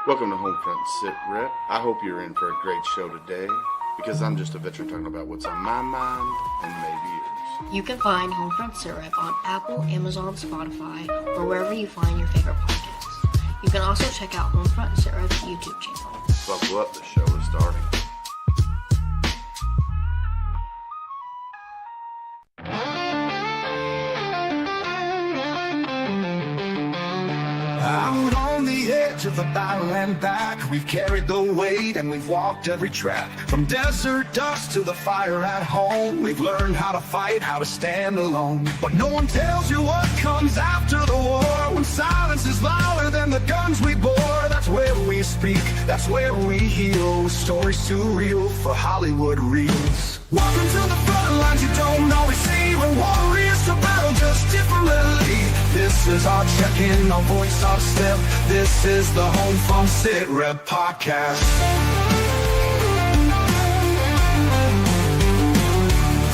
Welcome to HomeFront SitRep. I hope you're in for a great show today because I'm just a veteran talking about what's on my mind and maybe yours. You can find HomeFront SitRep on Apple, Amazon, Spotify, or wherever you find your favorite podcasts. You can also check out HomeFront SitRep's YouTube channel. Buckle up, the show is starting. Out on the edge of the battle and back, we've carried the weight and we've walked every track. From desert dust to the fire at home, we've learned how to fight, how to stand alone. But no one tells you what comes after the war. When silence is louder than the guns we bore, that's where we speak, that's where we heal. Stories too real for Hollywood reels. Welcome to the front lines you don't always see. We're warriors to battle just differently. This is our check-in, our voice, our step. This is the HomeFront SitRep podcast.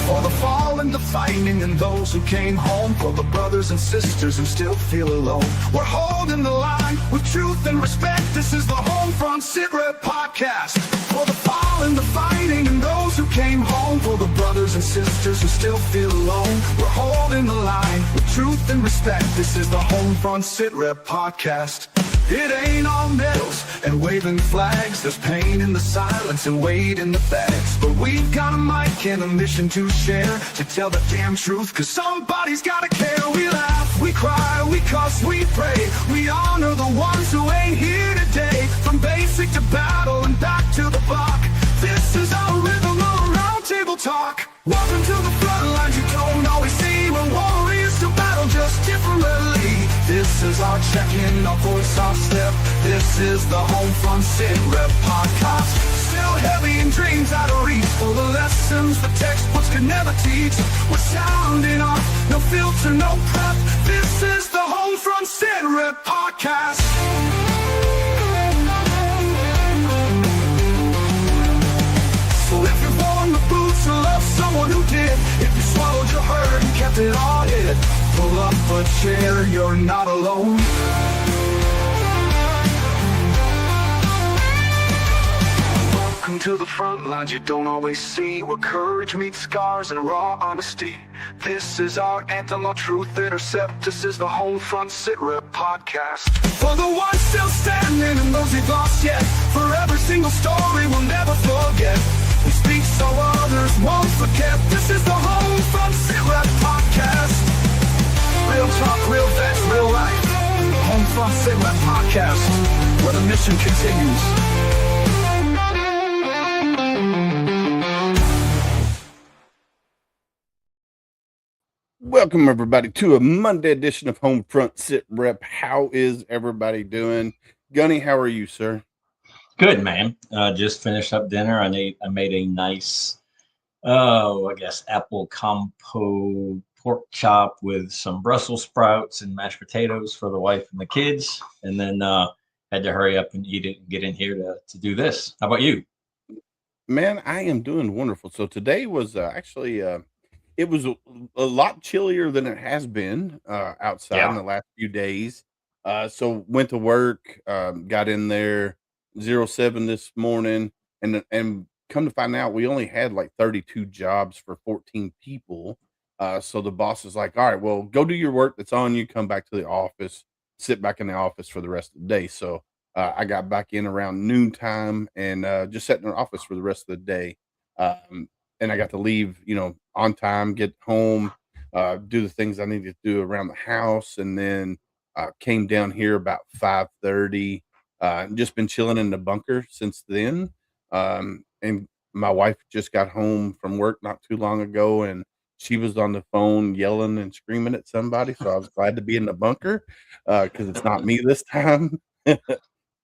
For the fallen, the fighting, and those who came home. For the brothers and sisters who still feel alone. We're holding the line with truth and respect. This is the HomeFront SitRep podcast. For the fallen, the fighting, and those who came home. For the brothers and sisters who still feel alone. We're holding the line with truth and respect. This is the HomeFront SitRep podcast. It ain't all medals and waving flags. There's pain in the silence and weight in the bags. But we've got a mic and a mission to share, to tell the damn truth, cause somebody's gotta care. We laugh, we cry, we cuss, we pray. We honor the ones who ain't here today. From basic to battle and back to the block. This is our rhythm of round table talk. Welcome to the front lines you don't always see. We're warriors to battle just differently. This is our check-in, our voice, our step. This is the HomeFront SitRep podcast. Still heavy in dreams out of reach, full of lessons the textbooks could never teach. We're sounding off, no filter, no prep. This is the HomeFront SitRep podcast. So if you've worn the boots or love someone who did, if you swallowed your hurt and kept it all hid, pull up a chair, you're not alone. Welcome to the front lines you don't always see, where courage meets scars and raw honesty. This is our anthem, our truth intercept. This is the HomeFront SitRep podcast. For the ones still standing and those we've lost yet, for every single story we'll never forget. We speak so others won't forget. This is the HomeFront SitRep podcast. Real talk, real vets, real life. HomeFront SitRep podcast, where the mission continues. Welcome, everybody, to a Monday edition of HomeFront SitRep. How is everybody doing? Gunny, how are you, sir? Good, man. Just finished up dinner. I made a nice, apple compote pork chop with some Brussels sprouts and mashed potatoes for the wife and the kids. And then had to hurry up and eat it and get in here to do this. How about you? Man, I am doing wonderful. So today was actually it was a lot chillier than it has been outside in the last few days. So went to work, got in there 07 this morning, and come to find out we only had like 32 jobs for 14 people. So the boss is like, all right, well, go do your work that's on you, come back to the office, sit back in the office for the rest of the day. So I got back in around noontime and just sat in the office for the rest of the day. And I got to leave, on time, get home, do the things I needed to do around the house, and then came down here about 5:30. Just been chilling in the bunker since then. And my wife just got home from work not too long ago, and she was on the phone yelling and screaming at somebody. So I was glad to be in the bunker because it's not me this time.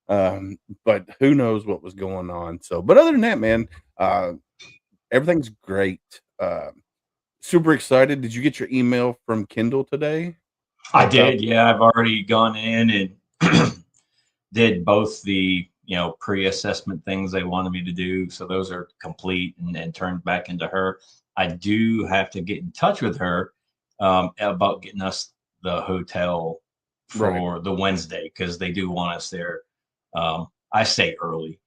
But who knows what was going on. So, but other than that, man, everything's great. Super excited. Did you get your email from Kindle today? I did. Yeah, I've already gone in and did both the pre-assessment things they wanted me to do. So those are complete and turned back into her. I do have to get in touch with her about getting us the hotel for the Wednesday, because they do want us there I say early,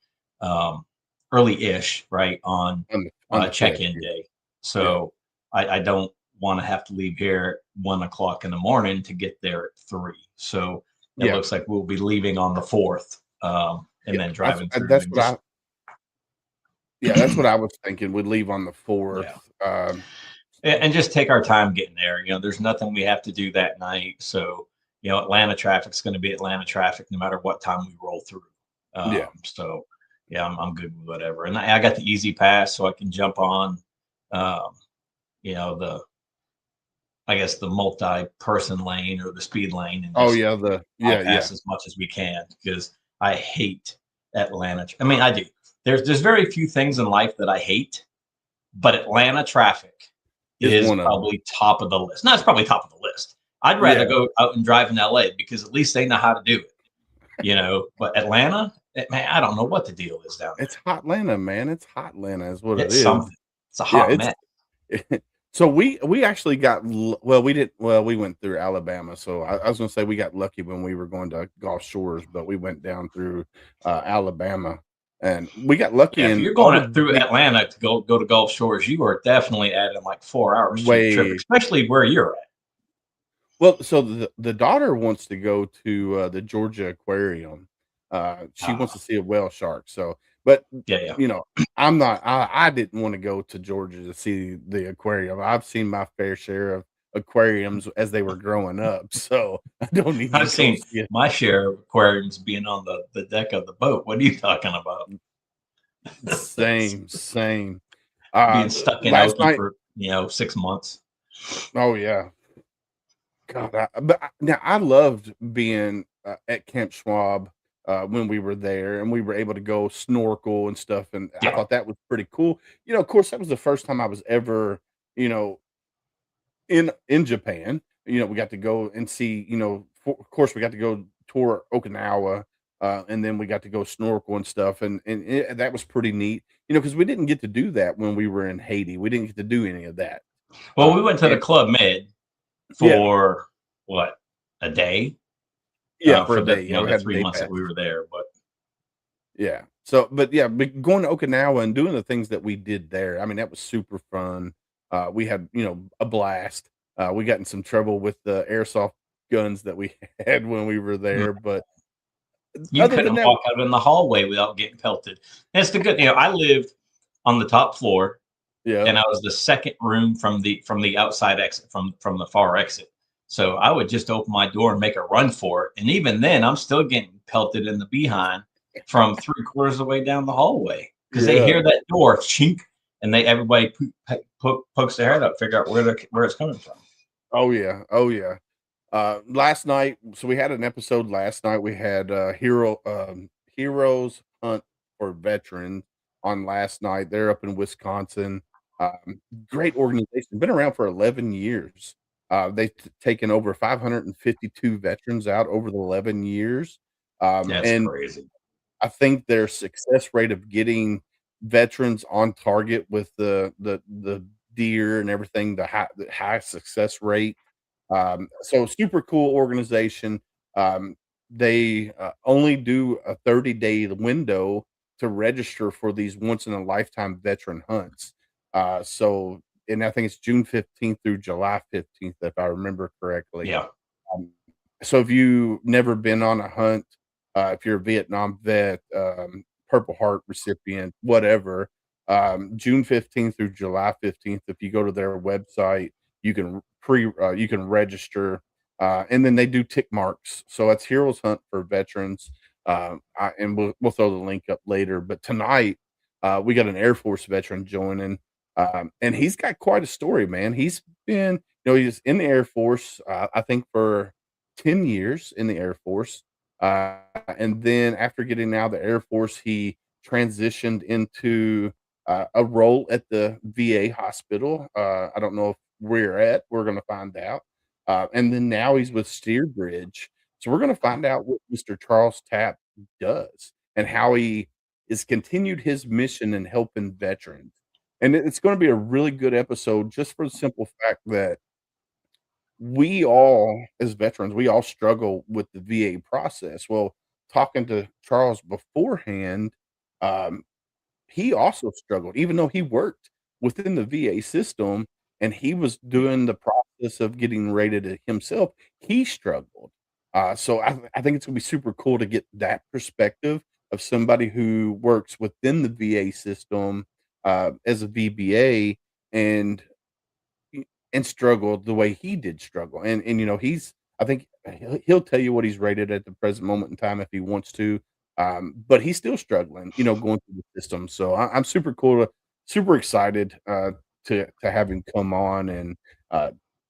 early-ish, right on on the 5th, check-in yeah, day. yeah, So I don't want to have to leave here at 1 o'clock in the morning to get there at 3. So it yeah, looks like we'll be leaving on the 4th, and yeah, then driving through that's and what I just yeah, that's what I was thinking, we'd leave on the yeah. 4th, And just take our time getting there. There's nothing we have to do that night. So, Atlanta traffic's going to be Atlanta traffic no matter what time we roll through. yeah, So, yeah, I'm good with whatever. And I got the easy pass, so I can jump on, um, the I guess the multi-person lane or the speed lane and oh, just yeah, yeah, bypass as much as we can because I hate Atlanta. I mean, I do. There's very few things in life that I hate, but Atlanta traffic is is one of them. probably top of the list. No, it's probably top of the list. I'd rather Yeah, go out and drive in LA because at least they know how to do it, But Atlanta, man, I don't know what the deal is down it's there. Hotlanta, man, it's Hotlanta is what it It's is. something. It's a Yeah, hot it's mess. so we actually got well, we went through Alabama, so I was gonna say we got lucky when we were going to Gulf Shores, but we went down through, Alabama, and we got lucky Yeah, if in you're all going the through big Atlanta to go to Gulf Shores, you are definitely adding like 4 hours to your trip, way especially where you're at. well, so the daughter wants to go to, the Georgia Aquarium. She wants Uh, to see a whale shark, so but, yeah, yeah. you know, I didn't wanna go to Georgia to see the aquarium. I've seen my fair share of aquariums as they were growing up, so I don't need to I've go seen see it. my share of aquariums being on the deck of the boat. What are you talking about? Same, same. Being stuck in Last Oki night for 6 months. oh, yeah. God, now I loved being, at Camp Schwab, when we were there, and we were able to go snorkel and stuff, and I Yeah, thought that was pretty cool. Of course, that was the first time I was ever, you know, in Japan. We got to go and see, of course, we got to go tour Okinawa, and then we got to go snorkel and stuff, and that was pretty neat. Because we didn't get to do that when we were in Haiti. We didn't get to do any of that. well, we went to the And Club Med yeah, for what, a day, yeah, for for a day. the Yeah, we the had a three day months that pass. we were there. But Yeah. So, but yeah, but going to Okinawa and doing the things that we did there, I mean, that was super fun. We had, a blast. We got in some trouble with the airsoft guns that we had when we were mm, there, but you other than couldn't that, walk out in the hallway without getting pelted. That's the good. I lived on the top floor, yeah. and I was the second room from the outside exit, from the far exit. So I would just open my door and make a run for it, and even then, I'm still getting pelted in the behind from 3/4 of the way down the hallway because they Yeah. hear that door chink, and everybody pokes their head up, figure out where it's coming from. Oh yeah. Oh yeah. Last night, so we had an episode last night. We had Heroes Hunt for Veterans on last night. They're up in Wisconsin. Great organization. Been around for 11 years. They've taken over 552 veterans out over the 11 years. That's And crazy. I think their success rate of getting veterans on target with the deer and everything, the high success rate. So super cool organization. Um, they only do a 30-day window to register for these once in a lifetime veteran hunts. And I think it's June 15th through July 15th, if I remember correctly. Yeah, Um, so if you never been on a hunt, if you're a Vietnam vet, Purple Heart recipient, whatever, June 15th through July 15th, if you go to their website, you can register, and then they do tick marks. So that's Heroes Hunt for Veterans. And we'll throw the link up later. But tonight, we got an Air Force veteran joining, and he's got quite a story, man. He's in the Air Force, I think for 10 years in the Air Force. And then after getting out of the Air Force, he transitioned into a role at the VA hospital. I don't know if we're at, we're going to find out. And then now he's with Steerbridge. So we're going to find out what Mr. Charles Tapp does and how he has continued his mission in helping veterans. And it's going to be a really good episode just for the simple fact that we all, as veterans, we all struggle with the VA process. Well, talking to Charles beforehand, um, he also struggled, even though he worked within the VA system and he was Yeah. doing the process of getting rated himself, he struggled. So I think it's gonna be super cool to get that perspective of somebody who works within the VA system, as a VBA and y and struggled the way he did struggle, and, he's I think he'll tell you what he's rated at the present moment in time if he wants to, but he's still struggling, going through the system, so I'm super excited, to have him come on and,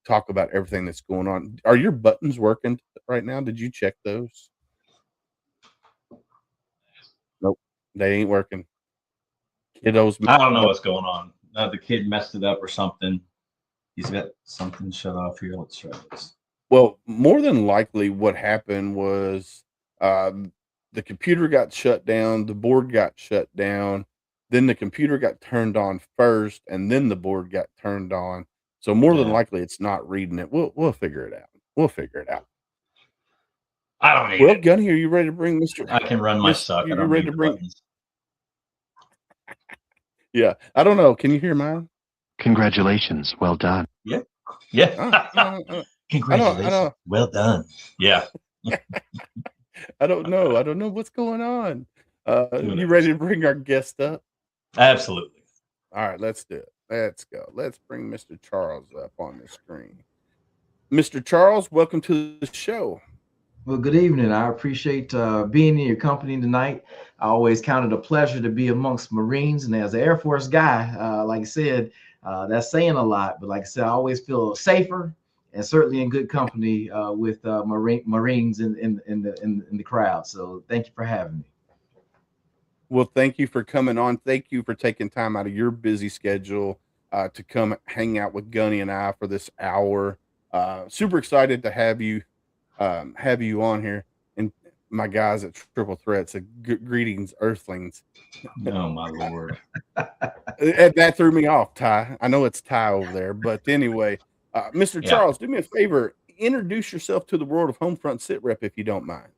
talk about everything that's going on. Are your buttons working right now? Did you check those? Nope, they ain't working. Kiddos I don't know messing up. what's going on. The kid messed it up or something. He's got something shut off here. Let's try this. Well, more than likely what happened was, the computer got shut down, the board got shut down, then the computer got turned on first, and then the board got turned on. So more than Yeah. likely it's not reading it. We'll figure it out. We'll figure it out. I don't need Well, it. Gunny, are you ready to bring Mr. I can run my Miss suck. I you don't ready need to the bring buttons. Yeah, I don't know. Can you hear mine? Congratulations. Well done. Yeah. I Yeah. don't I Congratulations. don't Well done. Yeah. I don't know. I don't know what's going on. Who You knows? ready to bring our guest up? Absolutely. All right, let's do it. Let's go. Let's bring Mr. Charles up on the screen. Mr. Charles, welcome to the show. Well, good evening. I appreciate being in your company tonight. I always count it a pleasure to be amongst Marines. And as an Air Force guy, like I said, that's saying a lot. But like I said, I always feel safer and certainly in good company with Marines in the crowd. So thank you for having me. Well, thank you for coming on. Thank you for taking time out of your busy schedule to come hang out with Gunny and I for this hour. Super excited to have you on here. And my guys at Triple Threat said, Greetings, Earthlings." Oh my Lord. That threw me off, Ty. I know it's Ty over there, but anyway, Mr. Yeah. Charles, do me a favor. Introduce yourself to the world of HomeFront SitRep if you don't mind.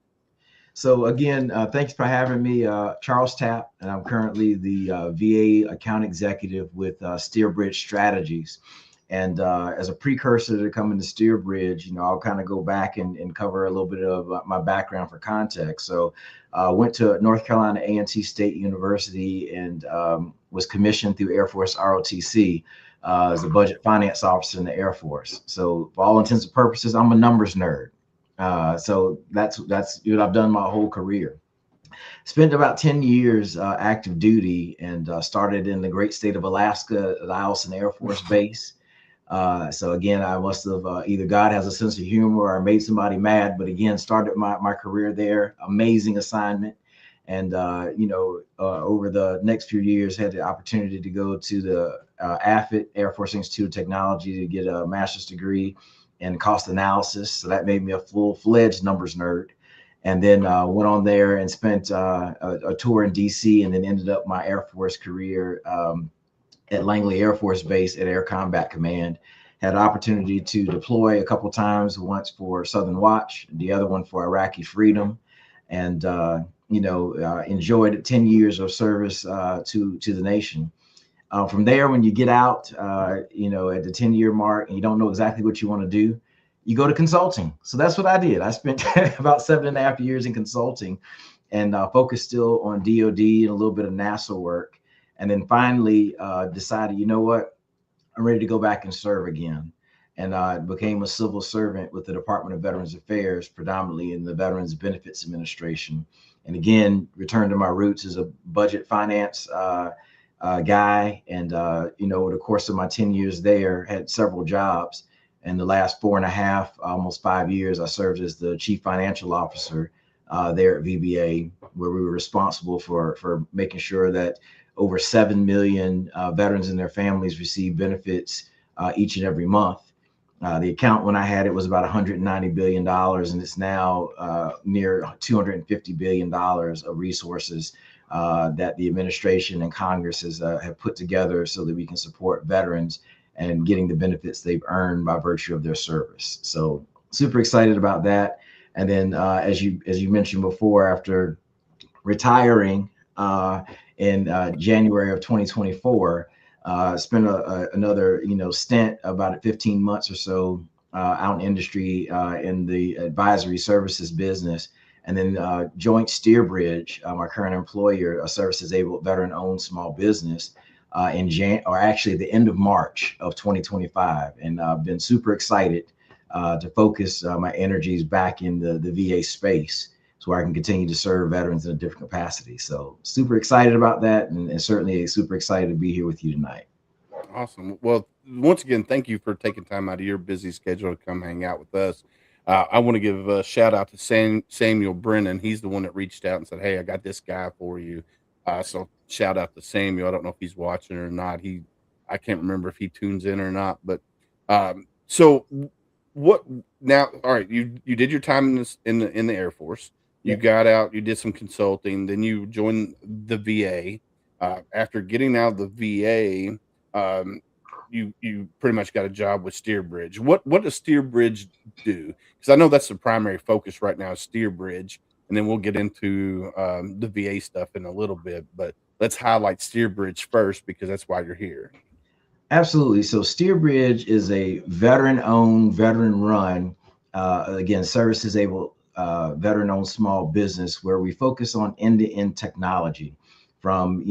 So again, thanks for having me, Charles Tapp, and I'm currently the VA account executive with Steerbridge Strategies. And as a precursor to coming to Steerbridge, I'll kind of go back and cover a little bit of my background for context. So went to North Carolina A&T State University and was commissioned through Air Force ROTC as a budget finance officer in the Air Force. So for all intents and purposes, I'm a numbers nerd. So that's what I've done my whole career. Spent about 10 years active duty and started in the great state of Alaska at Eielson Air Force Base. So again, I must have either God has a sense of humor or I made somebody mad, but again, started my career there. Amazing assignment. And, over the next few years, had the opportunity to go to the AFIT, Air Force Institute of Technology, to get a master's degree in cost analysis. So that made me a full-fledged numbers nerd. And then went on there and spent a tour in DC and then ended up my Air Force career at Langley Air Force Base at Air Combat Command. Had an opportunity to deploy a couple times, once for Southern Watch, the other one for Iraqi Freedom. And, enjoyed 10 years of service to the nation. From there, when you get out, at the 10-year mark and you don't know exactly what you want to do, you go to consulting. So that's what I did. I spent about 7.5 years in consulting and focused still on DOD and a little bit of NASA work. And then finally decided, you know what, I'm ready to go back and serve again. And I became a civil servant with the Department of Veterans Affairs, predominantly in the Veterans Benefits Administration. And again, returned to my roots as a budget finance guy. And, over the course of my 10 years there, had several jobs. And the last 4.5, almost 5 years, I served as the chief financial officer there at VBA, where we were responsible for making sure that over 7 million veterans and their families receive benefits each and every month. The account when I had it was about $190 billion, and it's now near $250 billion of resources that the administration and Congress have put together so that we can support veterans and getting the benefits they've earned by virtue of their service. So super excited about that. And then as you mentioned before, after retiring in January of 2024, spent another stint about 15 months or so out in industry in the advisory services business, and then joined Steerbridge, my current employer, a service-disabled veteran-owned small business, actually the end of March of 2025, and I've been super excited to focus my energies back in the VA space, so I can continue to serve veterans in a different capacity. So super excited about that, and certainly super excited to be here with you tonight. Awesome. Well, once again, thank you for taking time out of your busy schedule to come hang out with us. I want to give a shout out to Samuel Brennan. He's the one that reached out and said, "Hey, I got this guy for you." So shout out to Samuel. I don't know if he's watching or not. I can't remember if he tunes in or not. But what now? All right, you did your time in the Air Force. You Yeah. got out. You did some consulting. Then you joined the VA. After getting out of the VA, you pretty much got a job with Steerbridge. What does Steerbridge do? Because I know that's the primary focus right now is Steerbridge, and then we'll get into the VA stuff in a little bit. But let's highlight Steerbridge first because that's why you're here. Absolutely. So Steerbridge is a veteran-owned, veteran-run, again, service-disabled, veteran-owned small business where we focus on end-to-end technology, from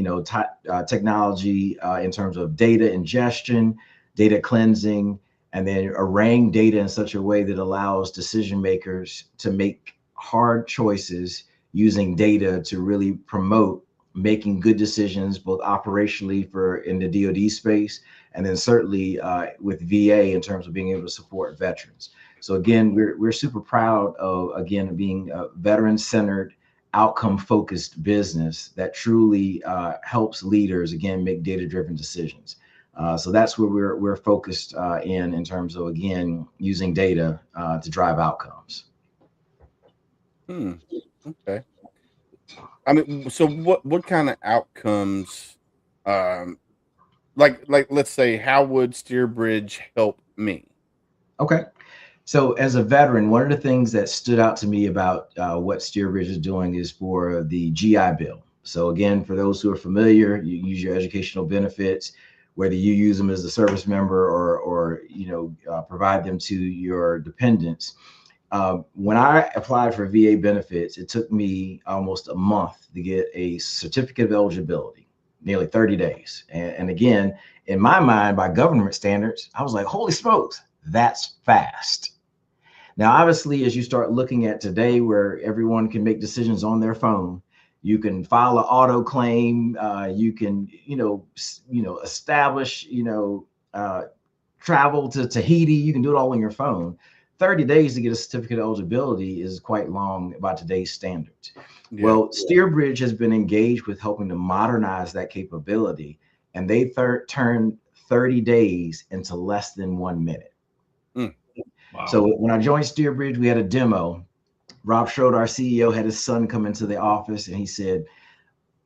technology in terms of data ingestion, data cleansing, and then arraying data in such a way that allows decision makers to make hard choices using data to really promote making good decisions, both operationally for in the DoD space, and then certainly with VA in terms of being able to support veterans. So again, we're super proud of again being a veteran-centered, outcome-focused business that truly helps leaders again make data-driven decisions. So that's where we're focused in terms of again using data to drive outcomes. Okay. I mean, so what kind of outcomes, um, like let's say, how would Steerbridge help me? Okay. So as a veteran, one of the things that stood out to me about what Steerbridge is doing is for the GI Bill. So again, for those who are familiar, you use your educational benefits, whether you use them as a service member or provide them to your dependents. When I applied for VA benefits, it took me almost a month to get a certificate of eligibility, nearly 30 days. And again, in my mind, by government standards, I was like, holy smokes, that's fast. Now, obviously, as you start looking at today, where everyone can make decisions on their phone, you can file an auto claim, you can, establish, travel to Tahiti, you can do it all on your phone. 30 days to get a certificate of eligibility is quite long by today's standards. Yeah. Well, Steerbridge has been engaged with helping to modernize that capability, and they turned 30 days into less than 1 minute. Wow. So when I joined Steerbridge, we had a demo. Rob Schroeder, our CEO, had his son come into the office and he said,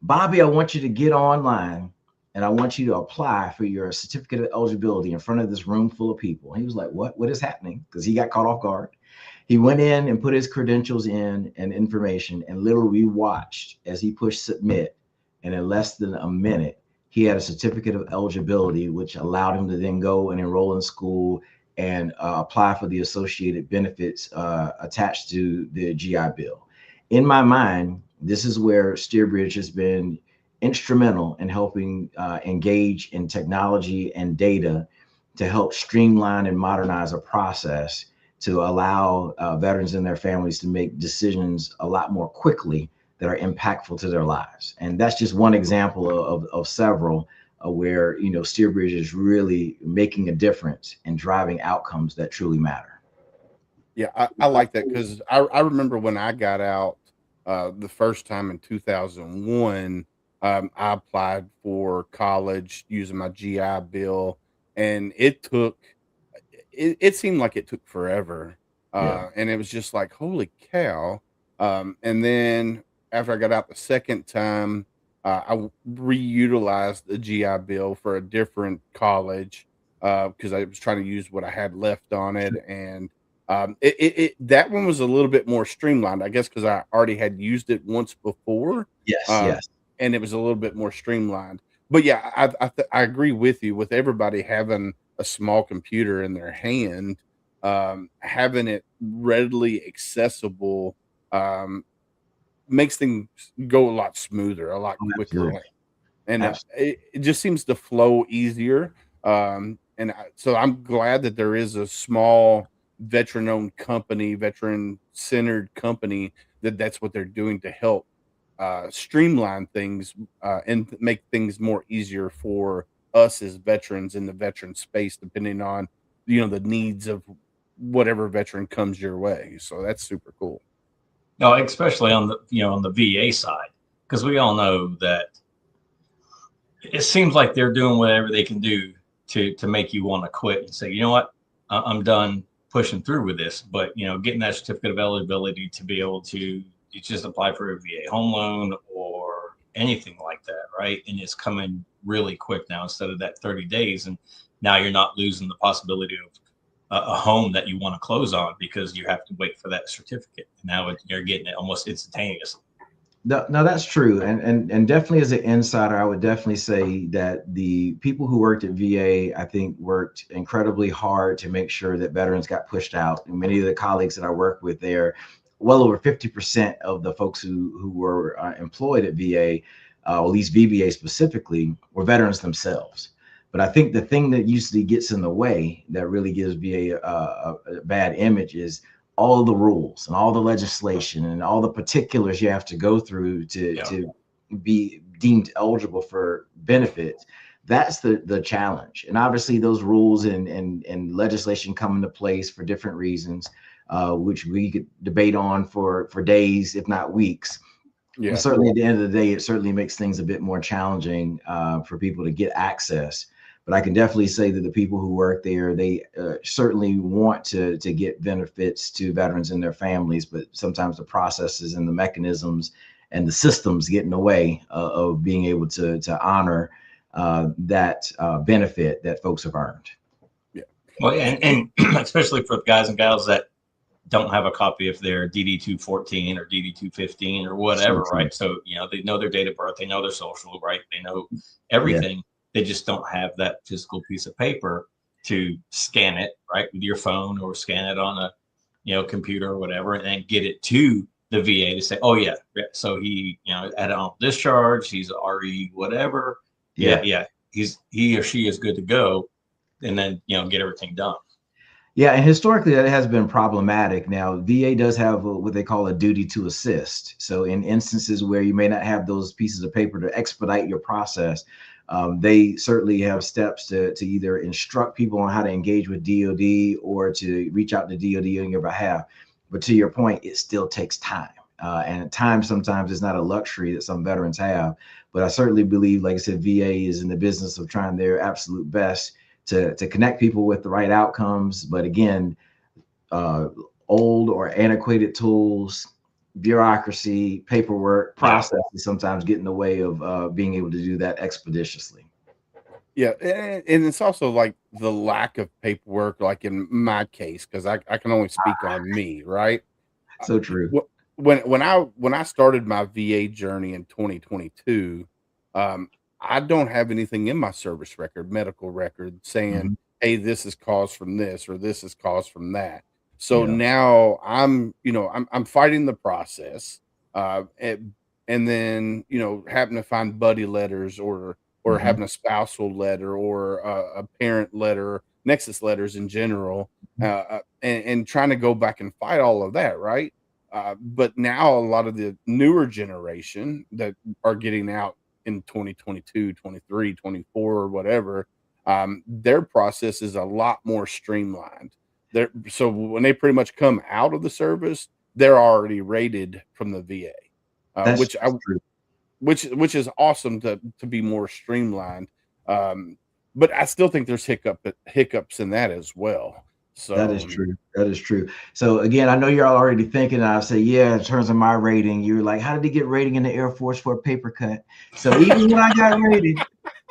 Bobby, I want you to get online and I want you to apply for your certificate of eligibility in front of this room full of people. He was like, what is happening? Because he got caught off guard. He went in and put his credentials in and information, and literally we watched as he pushed submit. And in less than a minute, he had a certificate of eligibility, which allowed him to then go and enroll in school and apply for the associated benefits attached to the GI Bill. In my mind, this is where Steerbridge has been instrumental in helping engage in technology and data to help streamline and modernize a process to allow veterans and their families to make decisions a lot more quickly that are impactful to their lives. And that's just one example of several where Steerbridge is really making a difference and driving outcomes that truly matter. Yeah, I like that because I remember when I got out the first time in 2001, I applied for college using my GI Bill, and it seemed like it took forever, Yeah. and it was just like, holy cow! And then after I got out the second time, I reutilized the GI Bill for a different college because I was trying to use what I had left on it, and That one was a little bit more streamlined, I guess, because I already had used it once before, Yes, um, yes. and it was a little bit more streamlined. But yeah, I agree with you. With everybody having a small computer in their hand, having it readily accessible, um, makes things go a lot smoother, a lot Oh, quicker, absolutely. and Absolutely. it just seems to flow easier. So I'm glad that there is a small veteran-owned company, veteran-centered company that's what they're doing to help streamline things and make things more easier for us as veterans in the veteran space, depending on the needs of whatever veteran comes your way. So that's super cool. No, especially on the on the VA side, because we all know that it seems like they're doing whatever they can do to make you want to quit and say, you know what, I'm done pushing through with this. But getting that certificate of eligibility to be able to you just apply for a VA home loan or anything like that, right? And it's coming really quick now instead of that 30 days. And now you're not losing the possibility of a home that you want to close on because you have to wait for that certificate. Now you're getting it almost instantaneously. No, no, that's true. And definitely as an insider, I would definitely say that the people who worked at VA, I think, worked incredibly hard to make sure that veterans got pushed out. And many of the colleagues that I work with there, well over 50% of the folks who were employed at VA, or at least VBA specifically, were veterans themselves. But I think the thing that usually gets in the way that really gives VA a bad image is all the rules and all the legislation and all the particulars you have to go through to be deemed eligible for benefits. That's the challenge. And obviously those rules and legislation come into place for different reasons, which we could debate on for days, if not weeks. And Yeah. certainly at the end of the day, it certainly makes things a bit more challenging for people to get access. But I can definitely say that the people who work there, they certainly want to get benefits to veterans and their families, but sometimes the processes and the mechanisms and the systems get in the way of being able to honor that benefit that folks have earned. Yeah. Well, and especially for the guys and gals that don't have a copy of their DD 214 or DD 215 or whatever, So right? So, they know their date of birth, they know their social, right? They know yeah, everything. They just don't have that physical piece of paper to scan it, right, with your phone or scan it on a, computer or whatever, and then get it to the VA to say, oh, yeah. So he, at on discharge, he's RE, whatever. yeah. Yeah. He or she is good to go. And then, get everything done. Yeah, and historically that has been problematic. Now, VA does have what they call a duty to assist. So in instances where you may not have those pieces of paper to expedite your process, they certainly have steps to either instruct people on how to engage with DoD or to reach out to DoD on your behalf. But to your point, it still takes time. And time sometimes is not a luxury that some veterans have. But I certainly believe, like I said, VA is in the business of trying their absolute best to connect people with the right outcomes. But again, old or antiquated tools, bureaucracy, paperwork, processes sometimes get in the way of being able to do that expeditiously. Yeah, and it's also like the lack of paperwork, like in my case, because I can only speak on me, right? Uh, So true. when I started my VA journey in 2022, um, I don't have anything in my service record, medical record, saying, Mhm. "Hey, this is caused from this or this is caused from that." So Yeah. now I'm fighting the process, and then having to find buddy letters or Mhm. having a spousal letter or a parent letter, nexus letters in general, and trying to go back and fight all of that, right? But now a lot of the newer generation that are getting out in 2022, 23, 24, or whatever, their process is a lot more streamlined. So when they pretty much come out of the service, they're already rated from the VA, That's true. which is awesome to be more streamlined. But I still think there's hiccups in that as well. That So is true. That is true. So again, I know you're already thinking. I say, yeah, in terms of my rating, you're like, how did he get rating in the Air Force for a paper cut? So even when I got rated,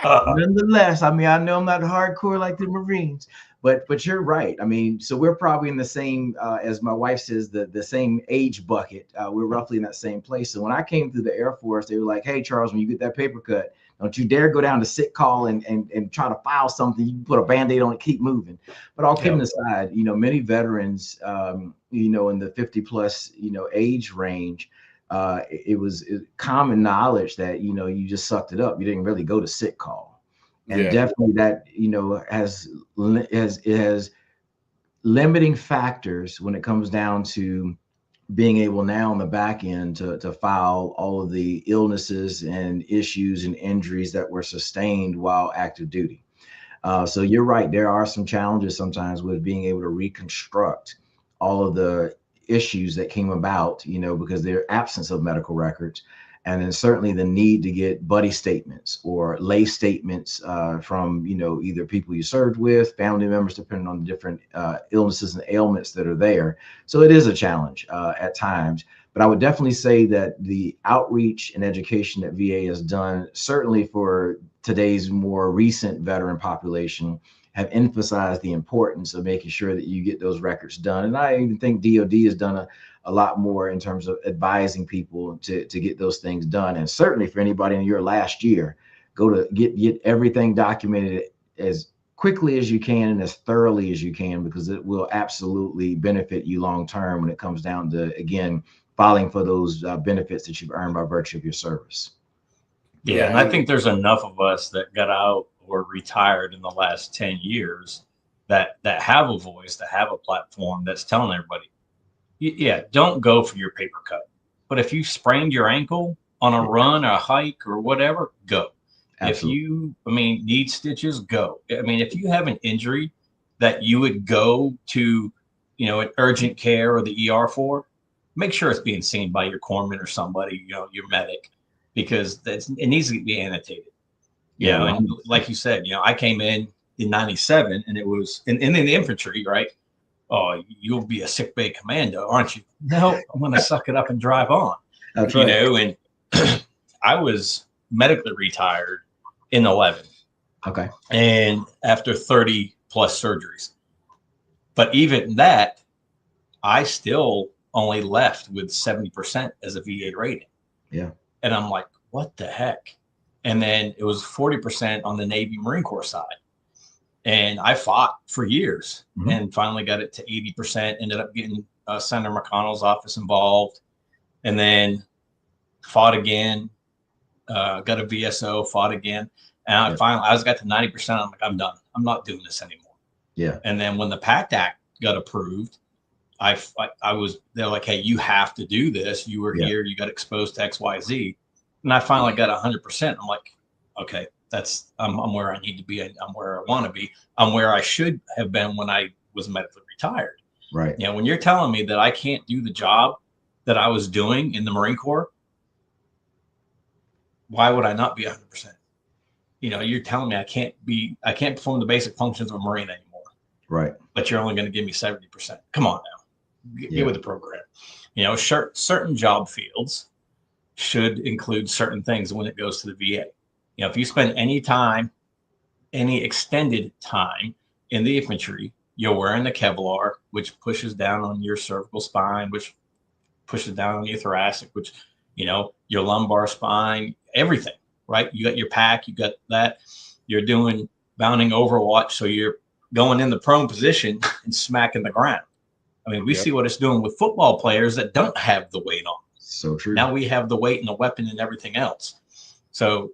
nonetheless, I mean, I know I'm not hardcore like the Marines, But you're right. I mean, so we're probably in the same, as my wife says, the same age bucket. We're roughly in that same place. So when I came through the Air Force, they were like, "Hey, Charles, when you get that paper cut, don't you dare go down to sick call and try to file something. You put a Band-Aid on it, keep moving." But all kidding aside, many veterans, in the 50 plus, age range, it was common knowledge that, you just sucked it up. You didn't really go to sick call. And definitely that, has limiting factors when it comes down to being able now on the back end to file all of the illnesses and issues and injuries that were sustained while active duty. So you're right. There are some challenges sometimes with being able to reconstruct all of the issues that came about, because their absence of medical records. And then certainly the need to get buddy statements or lay statements from, either people you served with, family members, depending on the different illnesses and ailments that are there. So it is a challenge at times. But I would definitely say that the outreach and education that VA has done, certainly for today's more recent veteran population, have emphasized the importance of making sure that you get those records done. And I even think DOD has done a lot more in terms of advising people to get those things done. And certainly for anybody in your last year, go to get everything documented as quickly as you can and as thoroughly as you can, because it will absolutely benefit you long term when it comes down to, again, filing for those benefits that you've earned by virtue of your service. Yeah, and I think there's enough of us that got out or retired in the last 10 years that have a voice, that have a platform that's telling everybody, yeah, don't go for your paper cut. But if you sprained your ankle on a run or a hike or whatever, go. Absolutely. If you, need stitches, go. If you have an injury that you would go to, an urgent care or the ER for, make sure it's being seen by your corpsman or somebody, your medic, because it needs to be annotated. And like you said, I came in 97 and it was in the infantry, right? Oh, you'll be a sick bay commando, aren't you? No, I'm going to suck it up and drive on. That's right. And I was medically retired in 11. Okay. And after 30 plus surgeries. But even that, I still only left with 70% as a VA rating. Yeah. And I'm like, what the heck? And then it was 40% on the Navy Marine Corps side. And I fought for years and finally got it to 80%, ended up getting Senator McConnell's office involved, and then fought again, got a VSO, fought again. And I got to 90%. I'm like, I'm done. I'm not doing this anymore. Yeah. And then when the PACT Act got approved, they're like, hey, you have to do this. You were here, you got exposed to XYZ. And I finally got 100%. I'm like, okay, I'm where I need to be. I'm where I want to be. I'm where I should have been when I was medically retired. Right. When you're telling me that I can't do the job that I was doing in the Marine Corps, why would I not be 100%? You're telling me I can't perform the basic functions of a Marine anymore. Right. But you're only going to give me 70%. Come on now. Get with the program. Certain job fields should include certain things when it goes to the VA. If you spend any extended time in the infantry, you're wearing the Kevlar, which pushes down on your cervical spine, which pushes down on your thoracic, which, your lumbar spine, everything, right? You got your pack, you got that. You're doing bounding overwatch, so you're going in the prone position and smacking the ground. We see what it's doing with football players that don't have the weight on. So true. Now we have the weight and the weapon and everything else. So,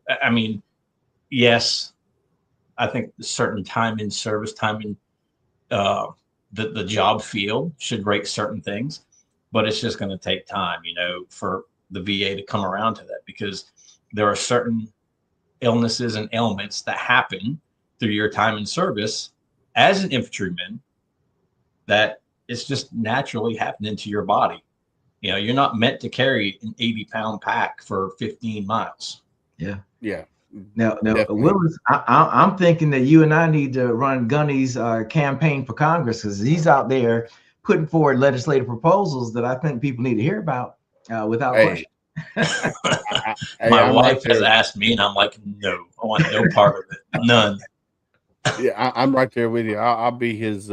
yes, I think a certain time in service, time in the job field should rate certain things, but it's just going to take time, for the VA to come around to that, because there are certain illnesses and ailments that happen through your time in service as an infantryman that it's just naturally happening to your body. You're not meant to carry an 80-pound pack for 15 miles. Yeah. Yeah. Now, Willis, I'm thinking that you and I need to run Gunny's campaign for Congress, because he's out there putting forward legislative proposals that I think people need to hear about without question. My wife has asked me, and I'm like, no, I want no part of it. None. Yeah, I'm right there with you. I'll be his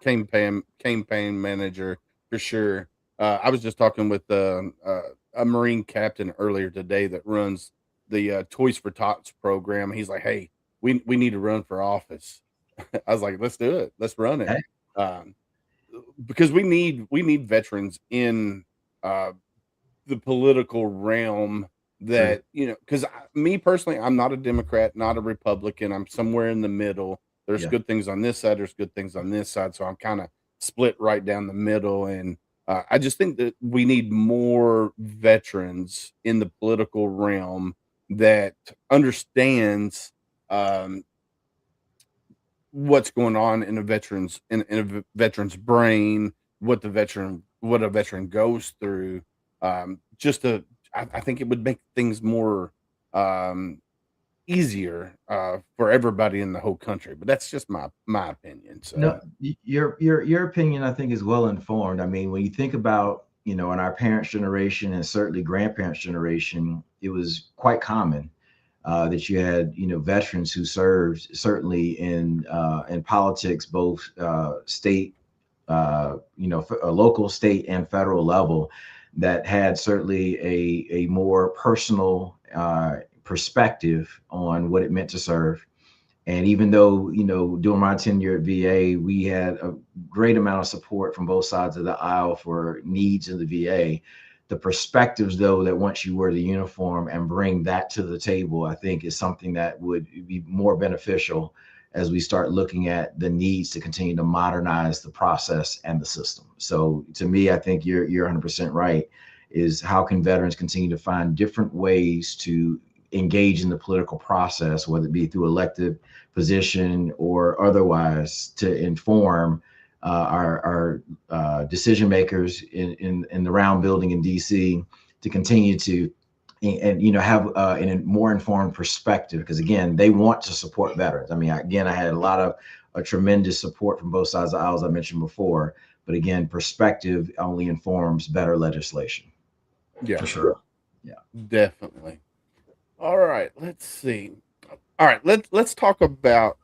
campaign manager for sure. I was just talking with a Marine captain earlier today that runs the Toys for Tots program. He's like, "Hey, we need to run for office." I was like, "Let's do it. Let's run it." Okay. Um, because we need veterans in uh, the political realm True. that, because me personally, I'm not a Democrat, not a Republican. I'm somewhere in the middle. There's Yeah. good things on this side. There's good things on this side. So I'm kind of split right down the middle. And I just think that we need more veterans in the political realm that understands um, what's going on in a veteran's brain, what a veteran goes through. Just to I think it would make things more um, easier for everybody in the whole country. But that's just my opinion. No, So your opinion, I think, is well informed. I mean, when you think about, in our parents' generation and certainly grandparents' generation, it was quite common that you had, veterans who served certainly in politics, both state, local, state, and federal level, that had certainly a more personal perspective on what it meant to serve. And even though, during my tenure at VA, we had a great amount of support from both sides of the aisle for needs in the VA, the perspectives, though, that once you wear the uniform and bring that to the table, I think is something that would be more beneficial as we start looking at the needs to continue to modernize the process and the system. So to me, I think you're 100% right. Is how can veterans continue to find different ways to engage in the political process, whether it be through elected position or otherwise, to inform our decision makers in the round building in DC to continue to and have a more informed perspective, because again, they want to support veterans. I mean, again, I had a lot of a tremendous support from both sides of the aisle, as I mentioned before, but again, perspective only informs better legislation. yeah, For sure. Yeah. definitely. All right, let's see. All right, let's talk about.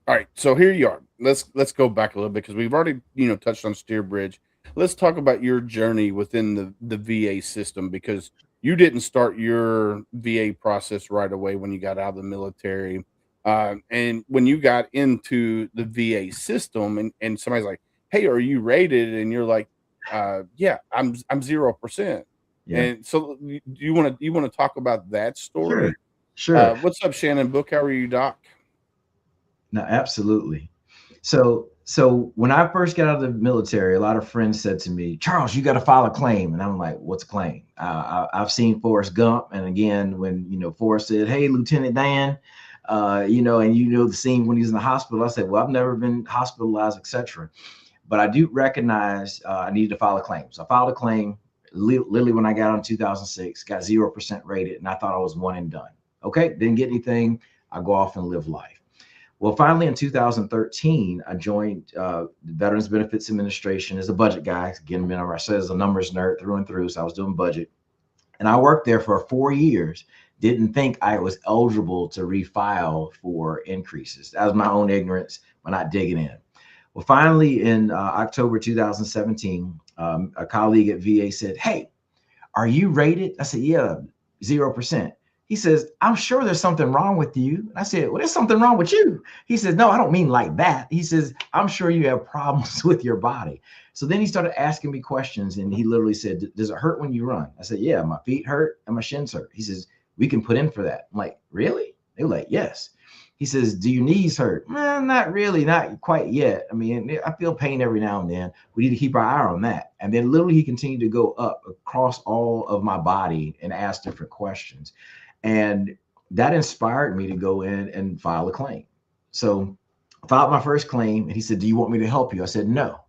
All right, so here you are. Let's go back a little bit because we've already touched on Steerbridge. Let's talk about your journey within the VA system, because you didn't start your VA process right away when you got out of the military, and when you got into the VA system, and somebody's like, "Hey, are you rated?" and you're like, "Yeah, I'm 0%." Yeah. And so, you want to talk about that Sure. story? Sure. What's up, Shannon Book? How are you, Doc? No, absolutely. So when I first got out of the military, a lot of friends said to me, "Charles, you got to file a claim." And I'm like, "What's a claim?" I've seen Forrest Gump, and again, when Forrest said, "Hey, Lieutenant Dan," and the scene when he's in the hospital, I said, "Well, I've never been hospitalized, etc." But I do recognize I needed to file a claim. So I filed a claim literally when I got out in 2006, got 0% rated, and I thought I was one and done. Okay, didn't get anything. I go off and live life. Well, finally, in 2013, I joined the Veterans Benefits Administration as a budget guy. Again, remember I said as a numbers nerd through and through, so I was doing budget. And I worked there for 4 years. Didn't think I was eligible to refile for increases. That was my own ignorance by not digging in. Well, finally, in October 2017, a colleague at VA said, "Hey, are you rated?" I said, "Yeah, 0%. He says, "I'm sure there's something wrong with you." And I said, "Well, there's something wrong with you." He says, "No, I don't mean like that." He says, "I'm sure you have problems with your body." So then he started asking me questions, and he literally said, "Does it hurt when you run?" I said, "Yeah, my feet hurt and my shins hurt." He says, "We can put in for that." I'm like, "Really?" They were like, "Yes." He says, "Do your knees hurt?" Not really, not quite yet. I mean, I feel pain every now and then. We need to keep our eye on that. And then literally he continued to go up across all of my body and ask different questions. And that inspired me to go in and file a claim. So I filed my first claim, and he said, "Do you want me to help you?" I said, "No.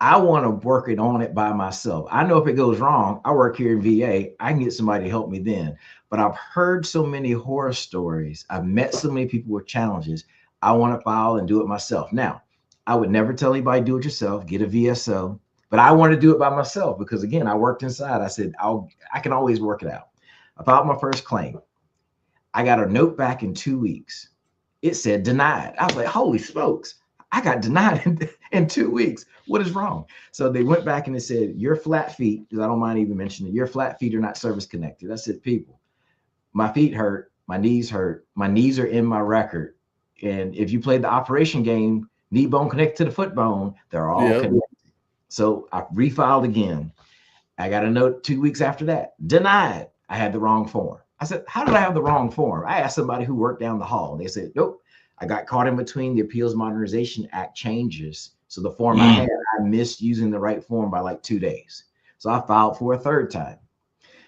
I want to work it on it by myself. I know if it goes wrong, I work here in VA. I can get somebody to help me then. But I've heard so many horror stories. I've met so many people with challenges. I want to file and do it myself." Now, I would never tell anybody do it yourself, get a VSO, but I want to do it by myself because again, I worked inside. I said, I can always work it out. I filed my first claim. I got a note back in 2 weeks. it said denied. I was like, holy smokes, I got denied in 2 weeks. What is wrong? So they went back and they said, your flat feet, because I don't mind even mentioning it, your flat feet are not service connected. I said, people, my feet hurt, my knees hurt, my knees are in my record. And if you played the operation game, knee bone connected to the foot bone, they're all Yeah. connected. So I refiled again. I got a note 2 weeks after that, denied. I had the wrong form. I said, how did I have the wrong form? I asked somebody who worked down the hall. They said, nope. I got caught in between the Appeals Modernization Act changes. So the form I had, I missed using the right form by like 2 days. So I filed for a third time.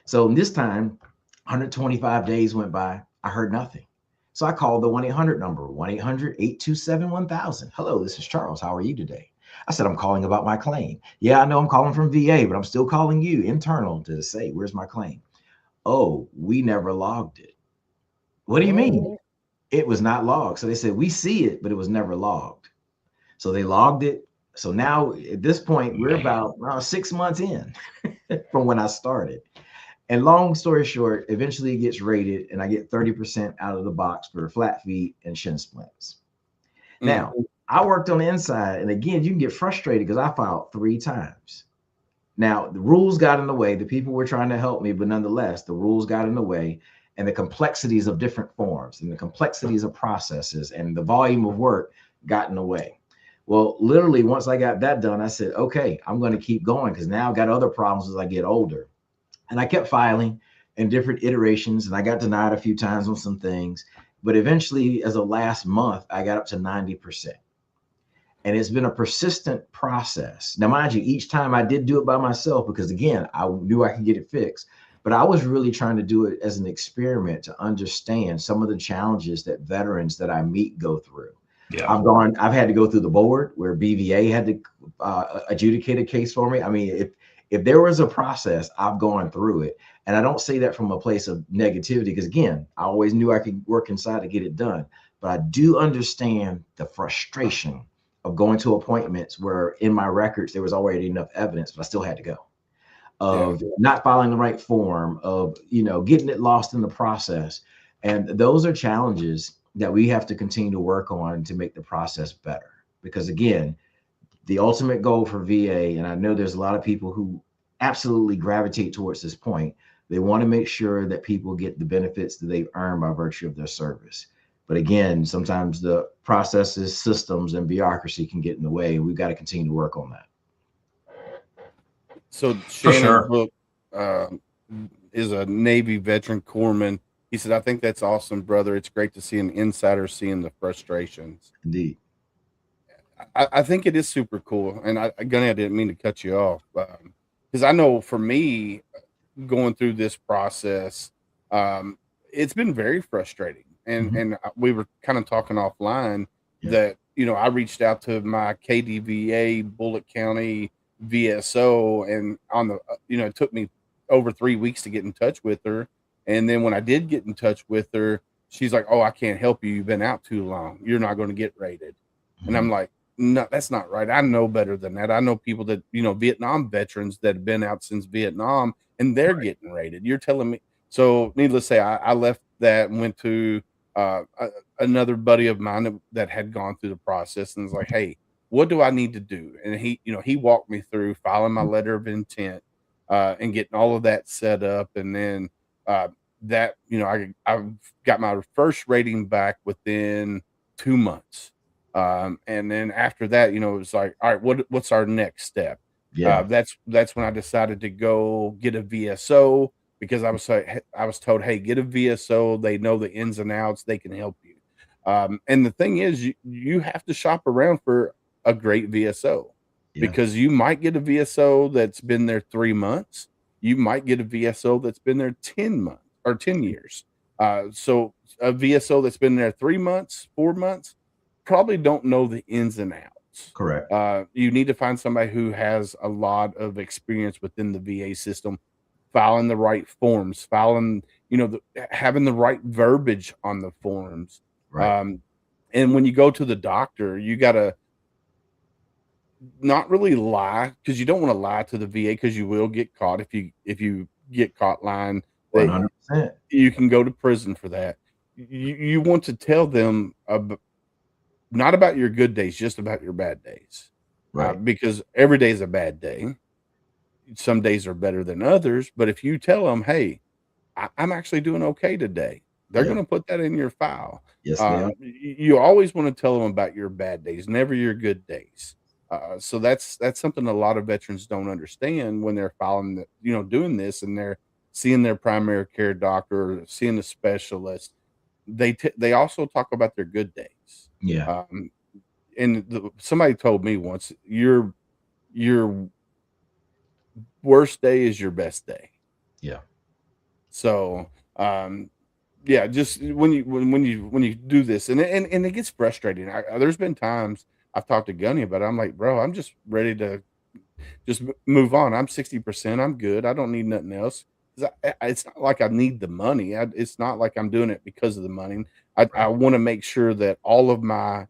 So this time, 125 days went by. I heard nothing. So I called the 1-800 number, 1-800-827-1000. Hello, this is Charles. How are you today? I said, I'm calling about my claim. Yeah, I know I'm calling from VA, but I'm still calling you internal to say, where's my claim? Oh, we never logged it. What do you mean? It was not logged. So they said, we see it, but it was never logged. So they logged it. So now at this point, we're about 6 months in from when I started. And long story short, eventually it gets rated and I get 30% out of the box for flat feet and shin splints. Now, I worked on the inside. And again, you can get frustrated because I filed 3 times. Now, the rules got in the way. The people were trying to help me, but nonetheless, the rules got in the way, and the complexities of different forms and the complexities of processes and the volume of work got in the way. Well, literally, once I got that done, I said, okay, I'm going to keep going because now I've got other problems as I get older. And I kept filing in different iterations, and I got denied a few times on some things. But eventually, as of last month, I got up to 90%. And it's been a persistent process. Now, mind you, each time I did do it by myself because, again, I knew I could get it fixed. But I was really trying to do it as an experiment to understand some of the challenges that veterans that I meet go through. Yeah. I've had to go through the board where BVA had to adjudicate a case for me. I mean, if there was a process, I've gone through it. And I don't say that from a place of negativity because, again, I always knew I could work inside to get it done. But I do understand the frustration of going to appointments where in my records there was already enough evidence, but I still had to go. Of not filing the right form, of getting it lost in the process. And those are challenges that we have to continue to work on to make the process better. Because again, the ultimate goal for VA, and I know there's a lot of people who absolutely gravitate towards this point, they want to make sure that people get the benefits that they've earned by virtue of their service. But again, sometimes the processes, systems, and bureaucracy can get in the way, and we've got to continue to work on that. So Shannon Book is a Navy veteran corpsman. He said, I think that's awesome, brother. It's great to see an insider seeing the frustrations. Indeed. I think it is super cool. And Gunny, I didn't mean to cut you off. Because I know for me, going through this process, it's been very frustrating. And we were kind of talking offline that, I reached out to my KDVA, Bullitt County VSO, and it took me over 3 weeks to get in touch with her. And then when I did get in touch with her, she's like, oh, I can't help you. You've been out too long. You're not going to get rated. And I'm like, no, that's not right. I know better than that. I know people that, Vietnam veterans that have been out since Vietnam and they're getting rated. You're telling me. So needless to say, I left that and went to another buddy of mine that had gone through the process and was like, hey, what do I need to do? And he walked me through filing my letter of intent and getting all of that set up. And then that, I got my first rating back within 2 months. And then after that, it was like, all right, what's our next step? That's when I decided to go get a VSO because I was told, hey, get a VSO. They know the ins and outs. They can help you. And the thing is, you have to shop around for a great VSO because you might get a VSO that's been there 3 months. You might get a VSO that's been there 10 months or 10 years. So a VSO that's been there 3 months, 4 months, probably don't know the ins and outs. Correct. You need to find somebody who has a lot of experience within the VA system, filing the right forms, having the right verbiage on the forms. Right. And when you go to the doctor, you got to not really lie because you don't want to lie to the VA because you will get caught if you get caught lying. 100%. You can go to prison for that. you want to tell them not about your good days, just about your bad days, Right. because every day is a bad day. Some days are better than others, but if you tell them, "Hey, I'm actually doing okay today," they're Yeah. gonna put that in your file. Yes, they are. You always wanna tell them about your bad days, never your good days. So that's something a lot of veterans don't understand when they're filing doing this, and they're seeing their primary care doctor, or seeing a specialist. They also talk about their good days. Yeah. Um, and somebody told me once, your worst day is your best day. Yeah. So, yeah, just when you do this, and it gets frustrating. There's been times I've talked to Gunny about it. I'm like, bro, I'm just ready to just move on. I'm 60%. I'm good. I don't need nothing else. 'Cause it's not like I need the money. It's not like I'm doing it because of the money. I Right. want to make sure that all of my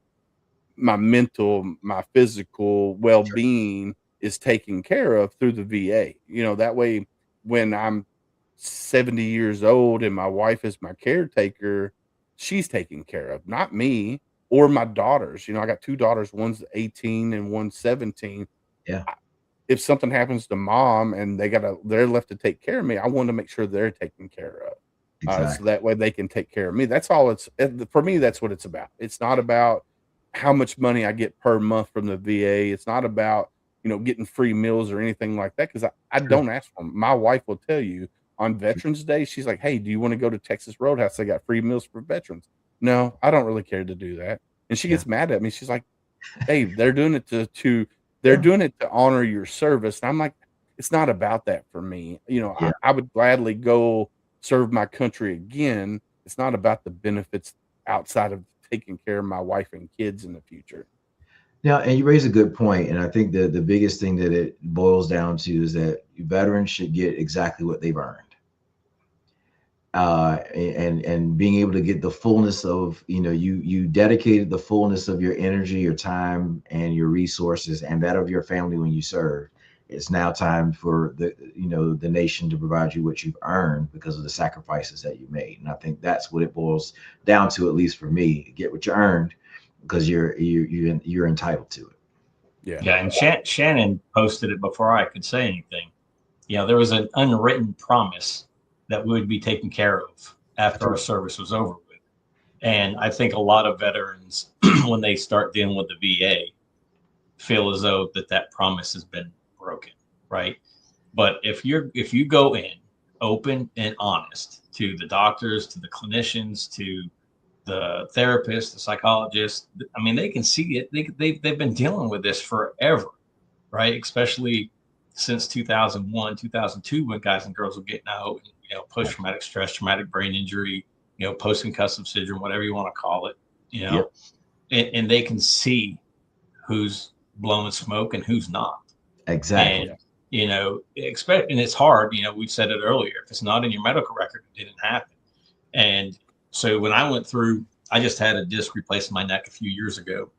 mental, my physical Sure. well-being is taken care of through the VA. That way when I'm 70 years old and my wife is my caretaker, she's taken care of, not me or my daughters. I got 2 daughters, one's 18 and one's 17. Yeah. If something happens to mom and they're left to take care of me, I want to make sure they're taken care of. So Exactly. that way they can take care of me. That's all for me, that's what it's about. It's not about how much money I get per month from the VA. It's not about, getting free meals or anything like that. Cause I Sure. don't ask for 'em. My wife will tell you on Veterans Day, she's like, "Hey, do you want to go to Texas Roadhouse? They got free meals for veterans." No, I don't really care to do that. And she Yeah. gets mad at me. She's like, "Hey, they're doing it they're Yeah. doing it to honor your service." And I'm like, "It's not about that for me." Yeah. I would gladly go serve my country again. It's not about the benefits outside of taking care of my wife and kids in the future. Now, and you raise a good point, and I think the biggest thing that it boils down to is that veterans should get exactly what they've earned. And being able to get the fullness of, you dedicated the fullness of your energy, your time, and your resources, and that of your family when you serve. It's now time for the nation to provide you what you've earned because of the sacrifices that you made. And I think that's what it boils down to, at least for me. Get what you earned because you're entitled to it. Yeah. Yeah, and Shannon posted it before I could say anything. There was an unwritten promise that we would be taken care of That's after our right. service was over with. And I think a lot of veterans, when they start dealing with the VA, feel as though that promise has been broken, right? But if you go in open and honest to the doctors, to the clinicians, to the therapists, the psychologists, I mean, they can see it. They've been dealing with this forever, right? Especially since 2001, 2002, when guys and girls were getting out, post-traumatic stress, traumatic brain injury, post-concussive syndrome, whatever you want to call it, you know, Yep. and they can see who's blowing smoke and who's not. Exactly. And, and it's hard, we've said it earlier, if it's not in your medical record, it didn't happen. And so when I went through, I just had a disc replaced in my neck a few years ago.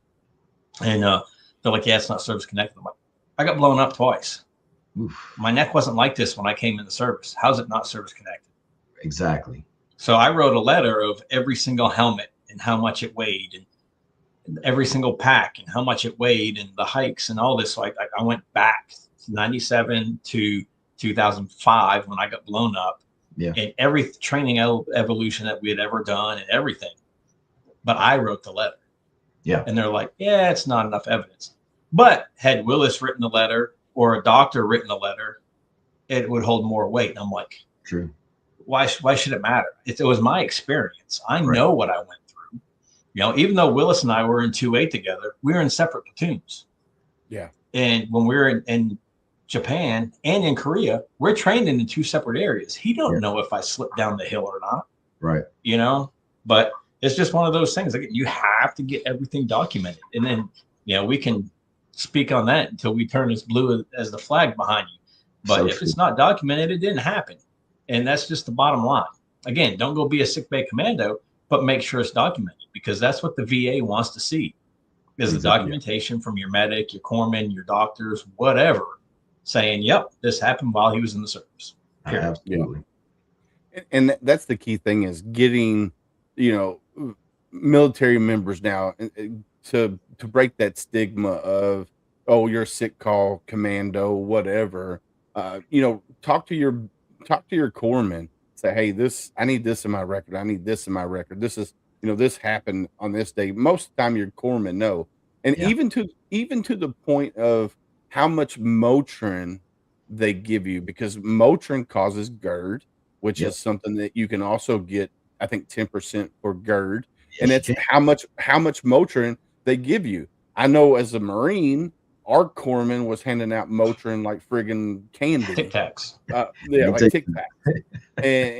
And they're like, yeah, it's not service connected. I'm like, I got blown up twice. Oof. My neck wasn't like this when I came in the service. How's it not service connected? Exactly. So I wrote a letter of every single helmet and how much it weighed, and every single pack and how much it weighed, and the hikes and all this. So I went back to 97 to 2005 when I got blown up, Yeah. and every training evolution that we had ever done and everything. But I wrote the letter. Yeah. And they're like, yeah, it's not enough evidence. But had Willis written the letter or a doctor written the letter, it would hold more weight. And I'm like, True. why should it matter? It was my experience. I Right. know what I went through. Even though Willis and I were in 2A together, we were in separate platoons. Yeah. And when we were in Japan and in Korea, we're trained in two separate areas. He don't know if I slipped down the hill or not. Right. But it's just one of those things. Like, you have to get everything documented. And then, we can speak on that until we turn as blue as the flag behind you. But So if true. it's not documented, it didn't happen. And that's just the bottom line. Again, don't go be a sick bay commando, but make sure it's documented, because that's what the VA wants to see, is the documentation from your medic, your corpsman, your doctors, whatever, saying, yep, this happened while he was in the service. Period. Absolutely. And that's the key thing, is getting military members now, and to break that stigma of, oh, you're a sick call commando, whatever. Talk to your corpsman. Say, hey, this I need this in my record. I need this in my record. This is this happened on this day. Most of the time, your corpsmen know, and Yeah. even to the point of how much Motrin they give you, because Motrin causes GERD, which Yep. is something that you can also get, I think, 10% for GERD, and Yes, you it's can. how much Motrin they give you. I know as a Marine, our corpsman was handing out Motrin like friggin' Tic candy. Tacs. Yeah, They like take Tic Tacs. And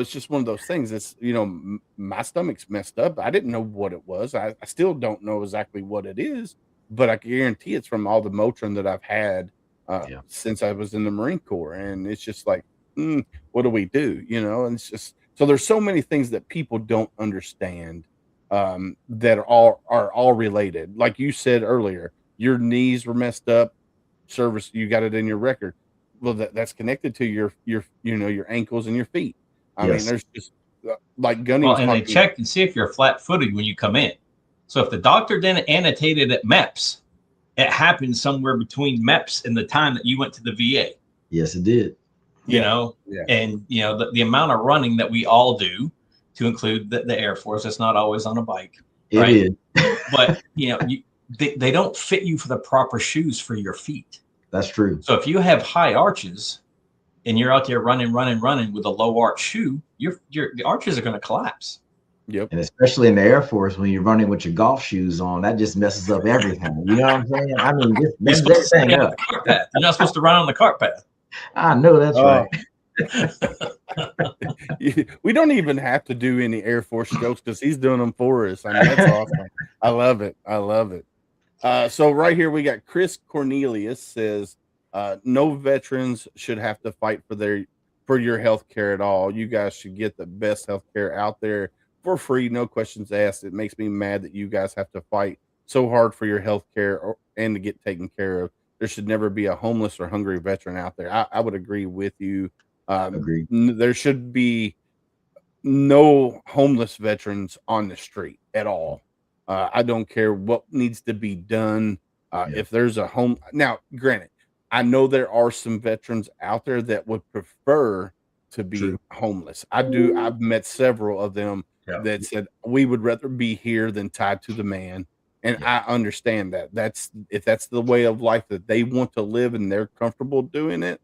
it's just one of those things. It's my stomach's messed up. I didn't know what it was. I still don't know exactly what it is, but I can guarantee it's from all the Motrin that I've had Yeah. since I was in the Marine Corps, and it's just like, what do we do? And it's just so there's so many things that people don't understand, that are all related. Like you said earlier, your knees were messed up. Service, you got it in your record. Well, that's connected to your ankles and your feet. I mean, Yes. there's just like Gunny Well, was and they talking. check and see if you're flat-footed when you come in. So if the doctor didn't annotate it at MEPS, it happened somewhere between MEPS and the time that you went to the VA. Yes, it did. You Yeah, know, yeah, and the amount of running that we all do, to include the Air Force. It's not always on a bike, It right? is. But they don't fit you for the proper shoes for your feet. That's true. So if you have high arches and you're out there running with a low arch shoe, the arches are going to collapse. yep. And especially in the Air Force, when you're running with your golf shoes on, that just messes up everything. You know what I'm saying? I mean, just You're messes supposed to stay everything on up. the cart path. You're not supposed to run on the cart path. I know that's right. Oh, we don't even have to do any Air Force jokes because he's doing them for us. I mean, that's awesome. I love it. I love it. So right here we got Chris Cornelius says, no veterans should have to fight for your health care at all. You guys should get the best health care out there for free, no questions asked. It makes me mad that you guys have to fight so hard for your health care and to get taken care of. There should never be a homeless or hungry veteran out there. I would agree with you. Agreed. There should be no homeless veterans on the street at all. I don't care what needs to be done. Yeah. If there's a home now, granted, I know there are some veterans out there that would prefer to be True. homeless. I do. I've met several of them Yeah. that said we would rather be here than tied to the man. And Yeah. I understand that. If that's the way of life that they want to live and they're comfortable doing it,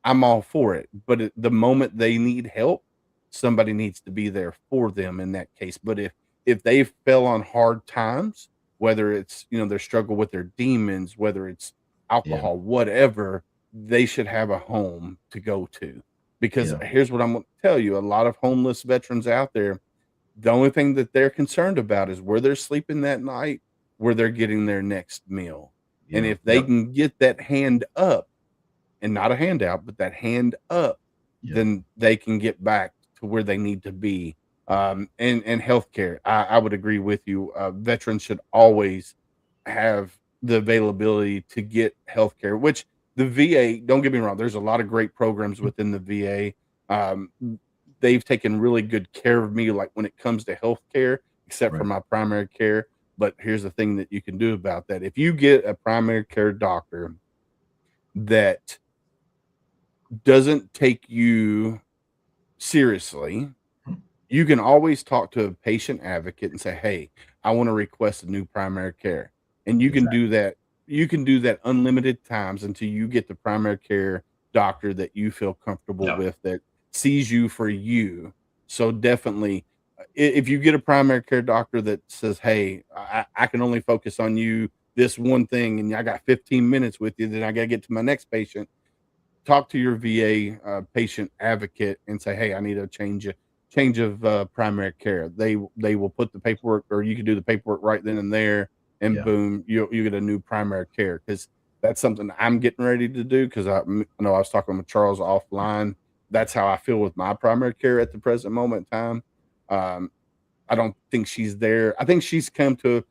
I'm all for it. But the moment they need help, somebody needs to be there for them in that case. But if they fell on hard times, whether it's their struggle with their demons, whether it's Yeah. alcohol, whatever, they should have a home to go to. Because Yeah. here's what I'm going to tell you: a lot of homeless veterans out there, the only thing that they're concerned about is where they're sleeping that night, where they're getting their next meal, and Yeah. if they Yep. can get that hand up and not a handout, but that hand up, Yeah. then they can get back to where they need to be. And healthcare, I would agree with you. Veterans should always have the availability to get healthcare, which the VA, don't get me wrong, there's a lot of great programs within the VA. Um, they've taken really good care of me, like when it comes to healthcare, except for Right. my primary care. But here's the thing that you can do about that. If you get a primary care doctor that doesn't take you seriously, you can always talk to a patient advocate and say, "Hey, I want to request a new primary care." And you can Exactly. do that. You can do that unlimited times until you get the primary care doctor that you feel comfortable Yeah. with, that sees you for you. So definitely, if you get a primary care doctor that says, "Hey, I can only focus on you this one thing, and I got 15 minutes with you, then I got to get to my next patient," talk to your VA patient advocate and say, "Hey, I need a change of primary care." They will put the paperwork, or you can do the paperwork right then and there, and Yeah. boom, you get a new primary care. Because that's something I'm getting ready to do. Because I know I was talking with Charles offline. That's how I feel with my primary care at the present moment in time. Um, I don't think she's there. I think she's come to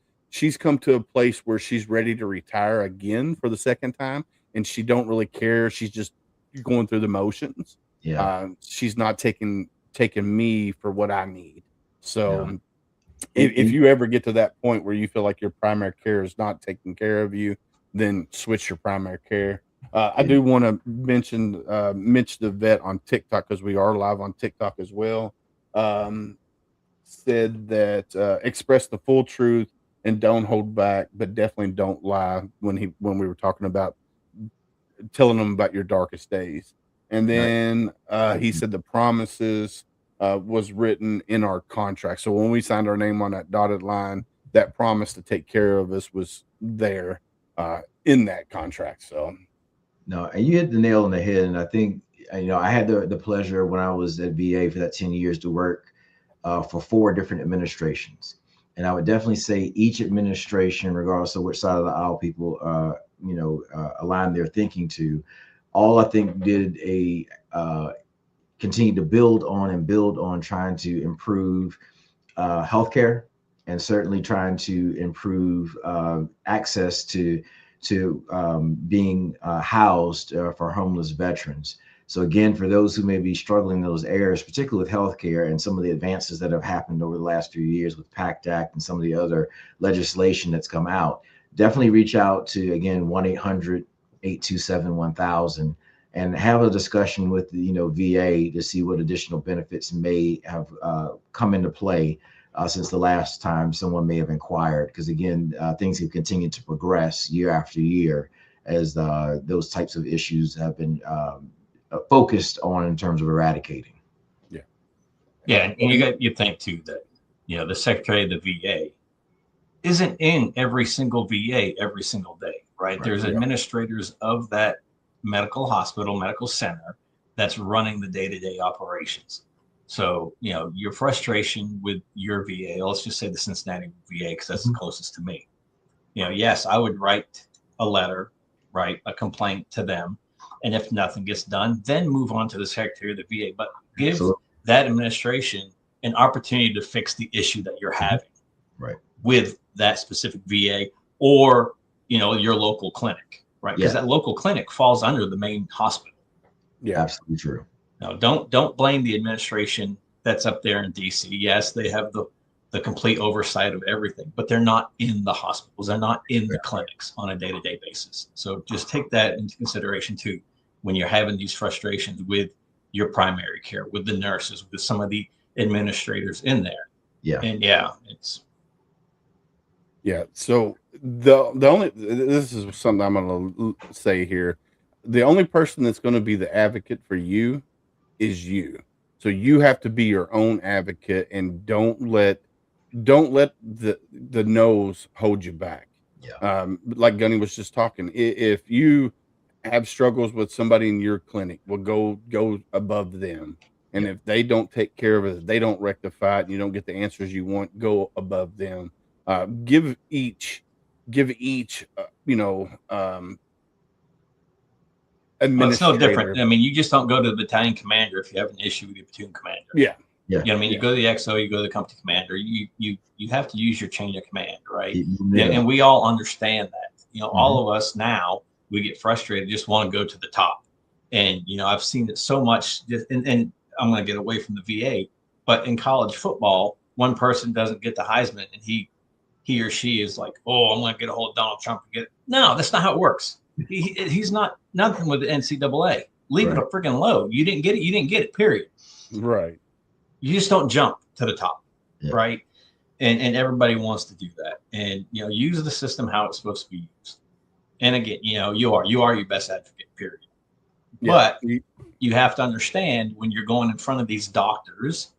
a place where she's ready to retire again for the second time, and she don't really care. She's just going through the motions. Yeah. She's not taking me for what I need. So Yeah. if you ever get to that point where you feel like your primary care is not taking care of you, then switch your primary care. I do want to mention Mitch the vet on TikTok, because we are live on TikTok as well. Um, Said that express the full truth and don't hold back, but definitely don't lie, when we were talking about telling them about your darkest days. And Right. then he said the promises was written in our contract. So when we signed our name on that dotted line, that promise to take care of us was there in that contract. So No, and you hit the nail on the head. And I think, I had the pleasure when I was at VA for that 10 years to work for 4 different administrations. And I would definitely say each administration, regardless of which side of the aisle people, align their thinking to, all I think did a continue to build on trying to improve healthcare, and certainly trying to improve access to being housed for homeless veterans. So again, for those who may be struggling in those areas, particularly with healthcare and some of the advances that have happened over the last few years with PACT Act and some of the other legislation that's come out, definitely reach out to, again, 1-800-827-1000 and have a discussion with the VA to see what additional benefits may have come into play since the last time someone may have inquired. Because again, things have continued to progress year after year as those types of issues have been focused on in terms of eradicating. yeah, Yeah, and you think too that the secretary of the VA isn't in every single VA every single day, right? There's administrators of that medical hospital, medical center that's running the day-to-day operations. So, your frustration with your VA, let's just say the Cincinnati VA, because that's the closest to me. Yes, I would write a letter, write a complaint to them. And if nothing gets done, then move on to the secretary of the VA. But give that administration an opportunity to fix the issue that you're having with that specific VA or, your local clinic, right? Because that local clinic falls under the main hospital. Yeah, absolutely true. Now, don't blame the administration that's up there in DC. Yes, they have the complete oversight of everything, but they're not in the hospitals. They're not in the clinics on a day-to-day basis. So just take that into consideration too, when you're having these frustrations with your primary care, with the nurses, with some of the administrators in there. Yeah. And so the only, this is something I'm going to say here. The only person that's going to be the advocate for you is you. So you have to be your own advocate, and don't let the no's hold you back. Like Gunny was just talking, if you have struggles with somebody in your clinic, well, go above them. And if they don't take care of it, if they don't rectify it, and you don't get the answers you want, go above them. Give each well, it's no different. administrator. I mean, you just don't go to the battalion commander if you have an issue with your platoon commander. Yeah. You know what I mean? You go to the XO, you go to the company commander, you have to use your chain of command, right? And we all understand that. All of us now, we get frustrated, just want to go to the top. And, I've seen it so much, and I'm going to get away from the VA, but in college football, one person doesn't get the Heisman and he or she is like, oh, I'm going to get a hold of Donald Trump and get it. No, that's not how it works. He's not nothing with the NCAA. Leave it a freaking low. You didn't get it. You didn't get it, period. Right. You just don't jump to the top, right? And everybody wants to do that. And, use the system how it's supposed to be used. And again, you are your best advocate, period. But you have to understand when you're going in front of these doctors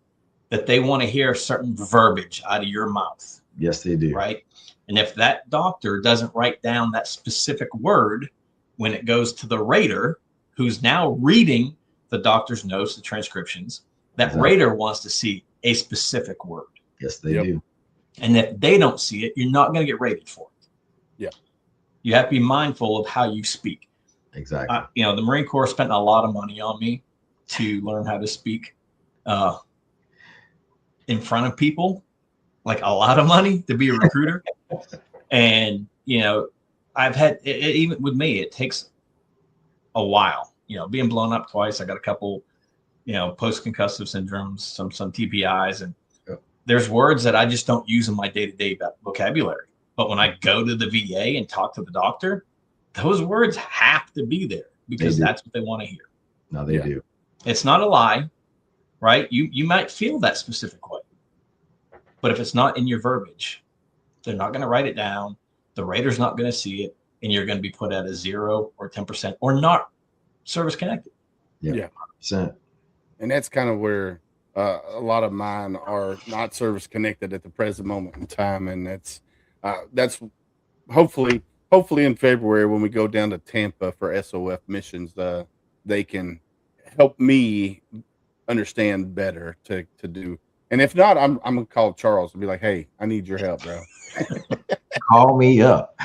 that they want to hear certain verbiage out of your mouth. Yes, they do. Right. And if that doctor doesn't write down that specific word when it goes to the rater, who's now reading the doctor's notes, the transcriptions, that rater wants to see a specific word. Yes, they do. And if they don't see it, you're not going to get rated for it. Yeah. You have to be mindful of how you speak. Exactly. The Marine Corps spent a lot of money on me to learn how to speak in front of people, like a lot of money to be a recruiter. And, I've had, even with me, it takes a while, being blown up twice. I got a couple, post-concussive syndromes, some TPIs, and there's words that I just don't use in my day-to-day vocabulary. But when I go to the VA and talk to the doctor, those words have to be there because that's what they want to hear. No, they do. It's not a lie, right? You might feel that specific way, but if it's not in your verbiage, they're not going to write it down. The rater's not going to see it, and you're going to be put at a 0 or 10% or not service connected. Yeah. 100%. And that's kind of where a lot of mine are not service connected at the present moment in time. And that's hopefully in February when we go down to Tampa for SOF missions, they can help me understand better to do. And if not, I'm gonna call Charles and be like, hey, I need your help, bro. Call me up.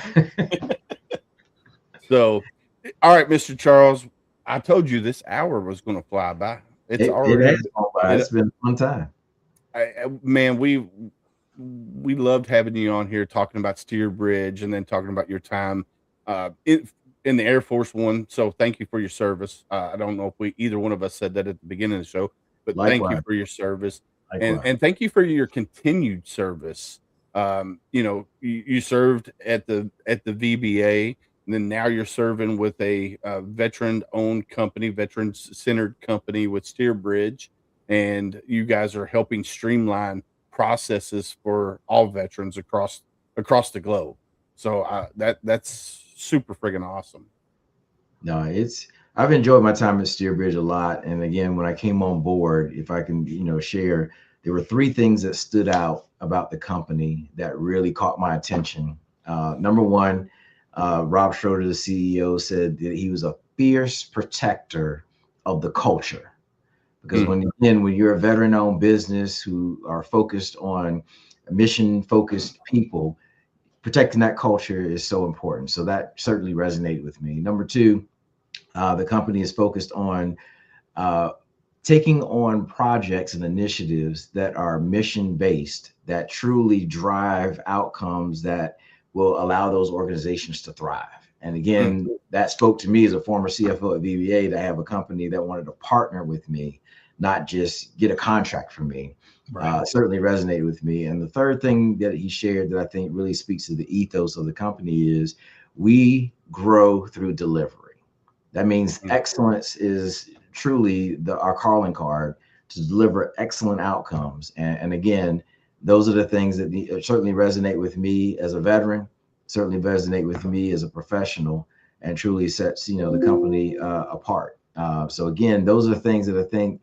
So, all right, Mr. Charles, I told you this hour was going to fly by. It's already. It has gone by. It's been a fun time. Man, we loved having you on here talking about SteerBridge and then talking about your time in the Air Force One. So thank you for your service. I don't know if either one of us said that at the beginning of the show, but Likewise. Thank you for your service and thank you for your continued service. You served at the VBA. And then now you're serving with a veteran-owned company, veteran-centered company with SteerBridge, and you guys are helping streamline processes for all veterans across the globe. So that's super friggin' awesome. No, I've enjoyed my time at SteerBridge a lot. And again, when I came on board, if I can, share, there were 3 things that stood out about the company that really caught my attention. Number one, Rob Schroeder, the CEO, said that he was a fierce protector of the culture. Because when you're a veteran-owned business who are focused on mission-focused people, protecting that culture is so important. So that certainly resonated with me. Number 2, the company is focused on taking on projects and initiatives that are mission-based, that truly drive outcomes that will allow those organizations to thrive. And again, that spoke to me as a former CFO at VBA to have a company that wanted to partner with me, not just get a contract from me. Right. Certainly resonated with me. And the third thing that he shared that I think really speaks to the ethos of the company is we grow through delivery. That means excellence is truly our calling card to deliver excellent outcomes. And again, those are the things that certainly resonate with me as a veteran, certainly resonate with me as a professional, and truly sets the company apart. So again, those are the things that I think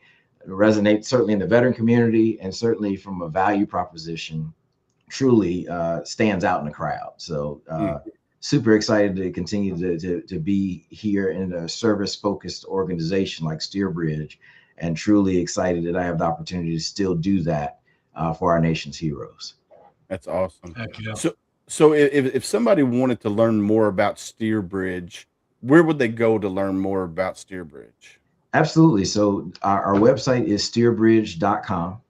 resonate certainly in the veteran community, and certainly from a value proposition, truly stands out in the crowd. So super excited to continue to be here in a service-focused organization like SteerBridge, and truly excited that I have the opportunity to still do that for our nation's heroes. That's awesome. Heck yeah. So if somebody wanted to learn more about SteerBridge, where would they go to learn more about SteerBridge? Absolutely. So our website is steerbridge.com.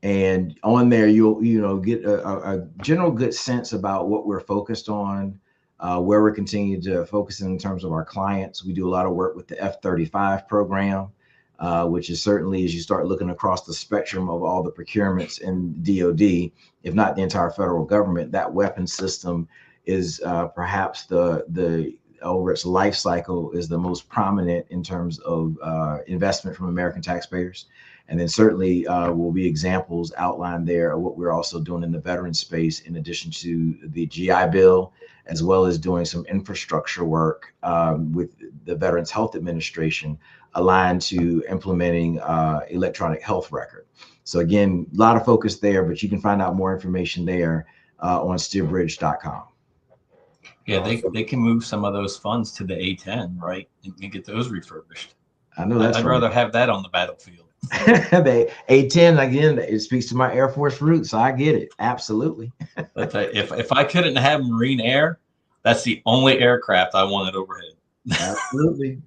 And on there, you'll get a general good sense about what we're focused on, where we're continuing to focus in terms of our clients. We do a lot of work with the F-35 program, which is certainly, as you start looking across the spectrum of all the procurements in DoD, if not the entire federal government, that weapon system is perhaps the over its life cycle is the most prominent in terms of investment from American taxpayers. And then certainly will be examples outlined there of what we're also doing in the veteran space, in addition to the GI Bill, as well as doing some infrastructure work with the Veterans Health Administration aligned to implementing electronic health record. So again, a lot of focus there, but you can find out more information there on steerbridge.com. Yeah, they can move some of those funds to the A-10, right, and get those refurbished. I know that's I'd right. rather have that on the battlefield. The A-10, again, it speaks to my Air Force roots, so I get it. Absolutely. But if I couldn't have Marine Air, that's the only aircraft I wanted overhead. Absolutely.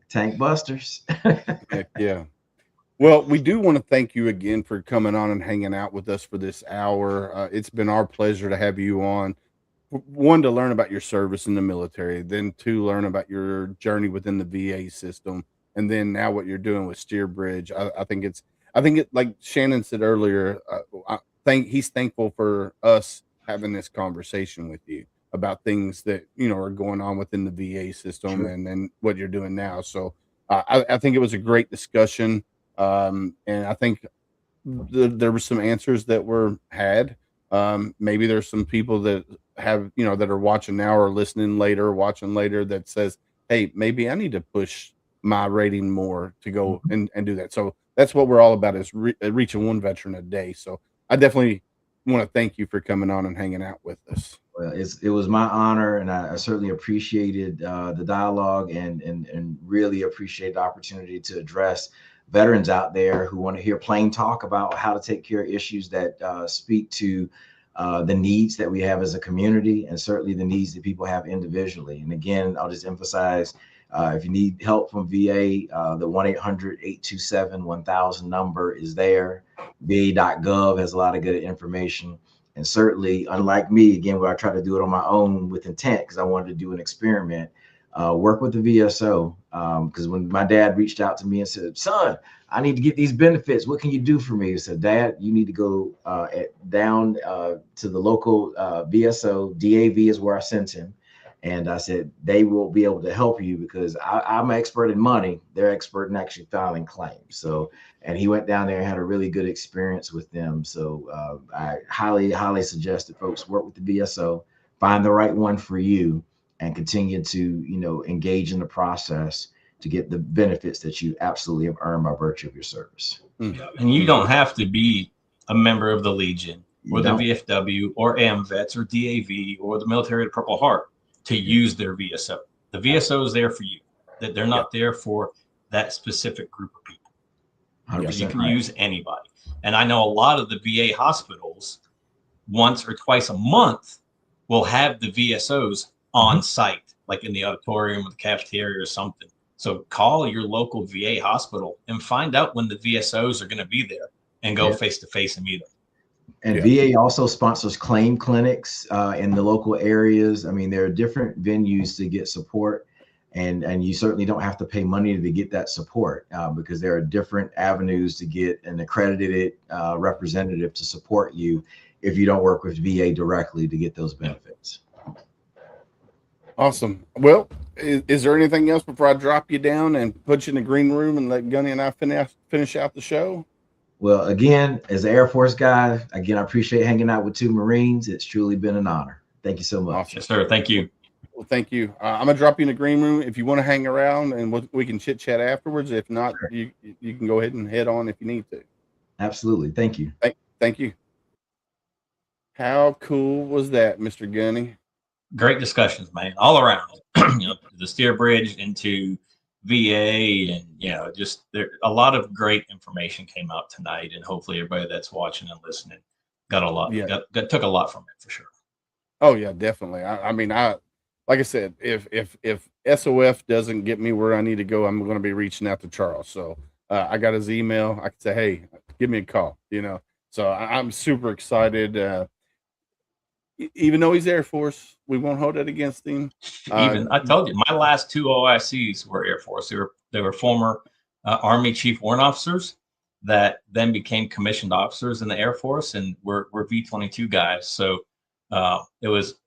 Tank busters. Heck yeah. Well, we do want to thank you again for coming on and hanging out with us for this hour. It's been our pleasure to have you on. 1, to learn about your service in the military, then 2, learn about your journey within the VA system, and then now what you're doing with SteerBridge. I I think it, like Shannon said earlier, he's thankful for us having this conversation with you about things that, you know, are going on within the VA system Sure. and then what you're doing now. So I think it was a great discussion. And I think there were some answers that were had. Maybe there's some people that have, you know, that are watching now or listening later, watching later that says, hey, maybe I need to push my rating more to go Mhm. and do that. So that's what we're all about is reaching one veteran a day. So I definitely want to thank you for coming on and hanging out with us. Well, it was my honor, and I certainly appreciated the dialogue, and really appreciate the opportunity to address veterans out there who want to hear plain talk about how to take care of issues that speak to the needs that we have as a community, and certainly the needs that people have individually. And again, I'll just emphasize, if you need help from VA, the 1-800-827-1000 number is there. VA.gov has a lot of good information. And certainly, unlike me, again, where I try to do it on my own with intent because I wanted to do an experiment, work with the VSO. Because when my dad reached out to me and said, "Son, I need to get these benefits. What can you do for me?" I said, "Dad, you need to go down to the local VSO. DAV is where I sent him." And I said, they will be able to help you because I'm an expert in money. They're expert in actually filing claims. So, and he went down there and had a really good experience with them. So I highly suggest that folks work with the VSO, find the right one for you, and continue to, you know, engage in the process to get the benefits that you absolutely have earned by virtue of your service. Yeah. And you don't have to be a member of the Legion or You the don't. VFW or AMVETS or DAV or the Military of the Purple Heart to use their VSO. The VSO is there for you. That they're not there for that specific group of people. 100% You can right. use anybody. And I know a lot of the VA hospitals once or twice a month will have the VSOs on site, like in the auditorium or the cafeteria or something. So call your local VA hospital and find out when the VSOs are going to be there and go face to face and meet them. And Yeah. VA also sponsors claim clinics in the local areas. I mean, there are different venues to get support, and you certainly don't have to pay money to get that support because there are different avenues to get an accredited representative to support you if you don't work with VA directly to get those benefits. Awesome. Well, is there anything else before I drop you down and put you in the green room and let Gunny and I finish out the show? Well, again, as an Air Force guy, again, I appreciate hanging out with two Marines. It's truly been an honor. Thank you so much. Awesome. Yes, sir. Thank you. Well, thank you. I'm gonna drop you in the green room if you want to hang around, and we can chit chat afterwards. If not, you can go ahead and head on if you need to. Absolutely. Thank you. Thank you. How cool was that, Mr. Gunny? Great discussions, man, all around. You know, the steer bridge into VA, and you know, just there a lot of great information came out tonight, and hopefully everybody that's watching and listening got a lot, Yeah. took a lot from it for sure. Oh yeah, definitely. I mean, like I said, if SOF doesn't get me where I need to go, I'm going to be reaching out to Charles. So I got his email. I can say, hey, give me a call. You know. So I'm super excited. Even though he's Air Force, we won't hold it against him. Even I told you, my last two OICs were Air Force. They were former Army Chief Warrant Officers that then became commissioned officers in the Air Force, and we're V-22 guys. So it was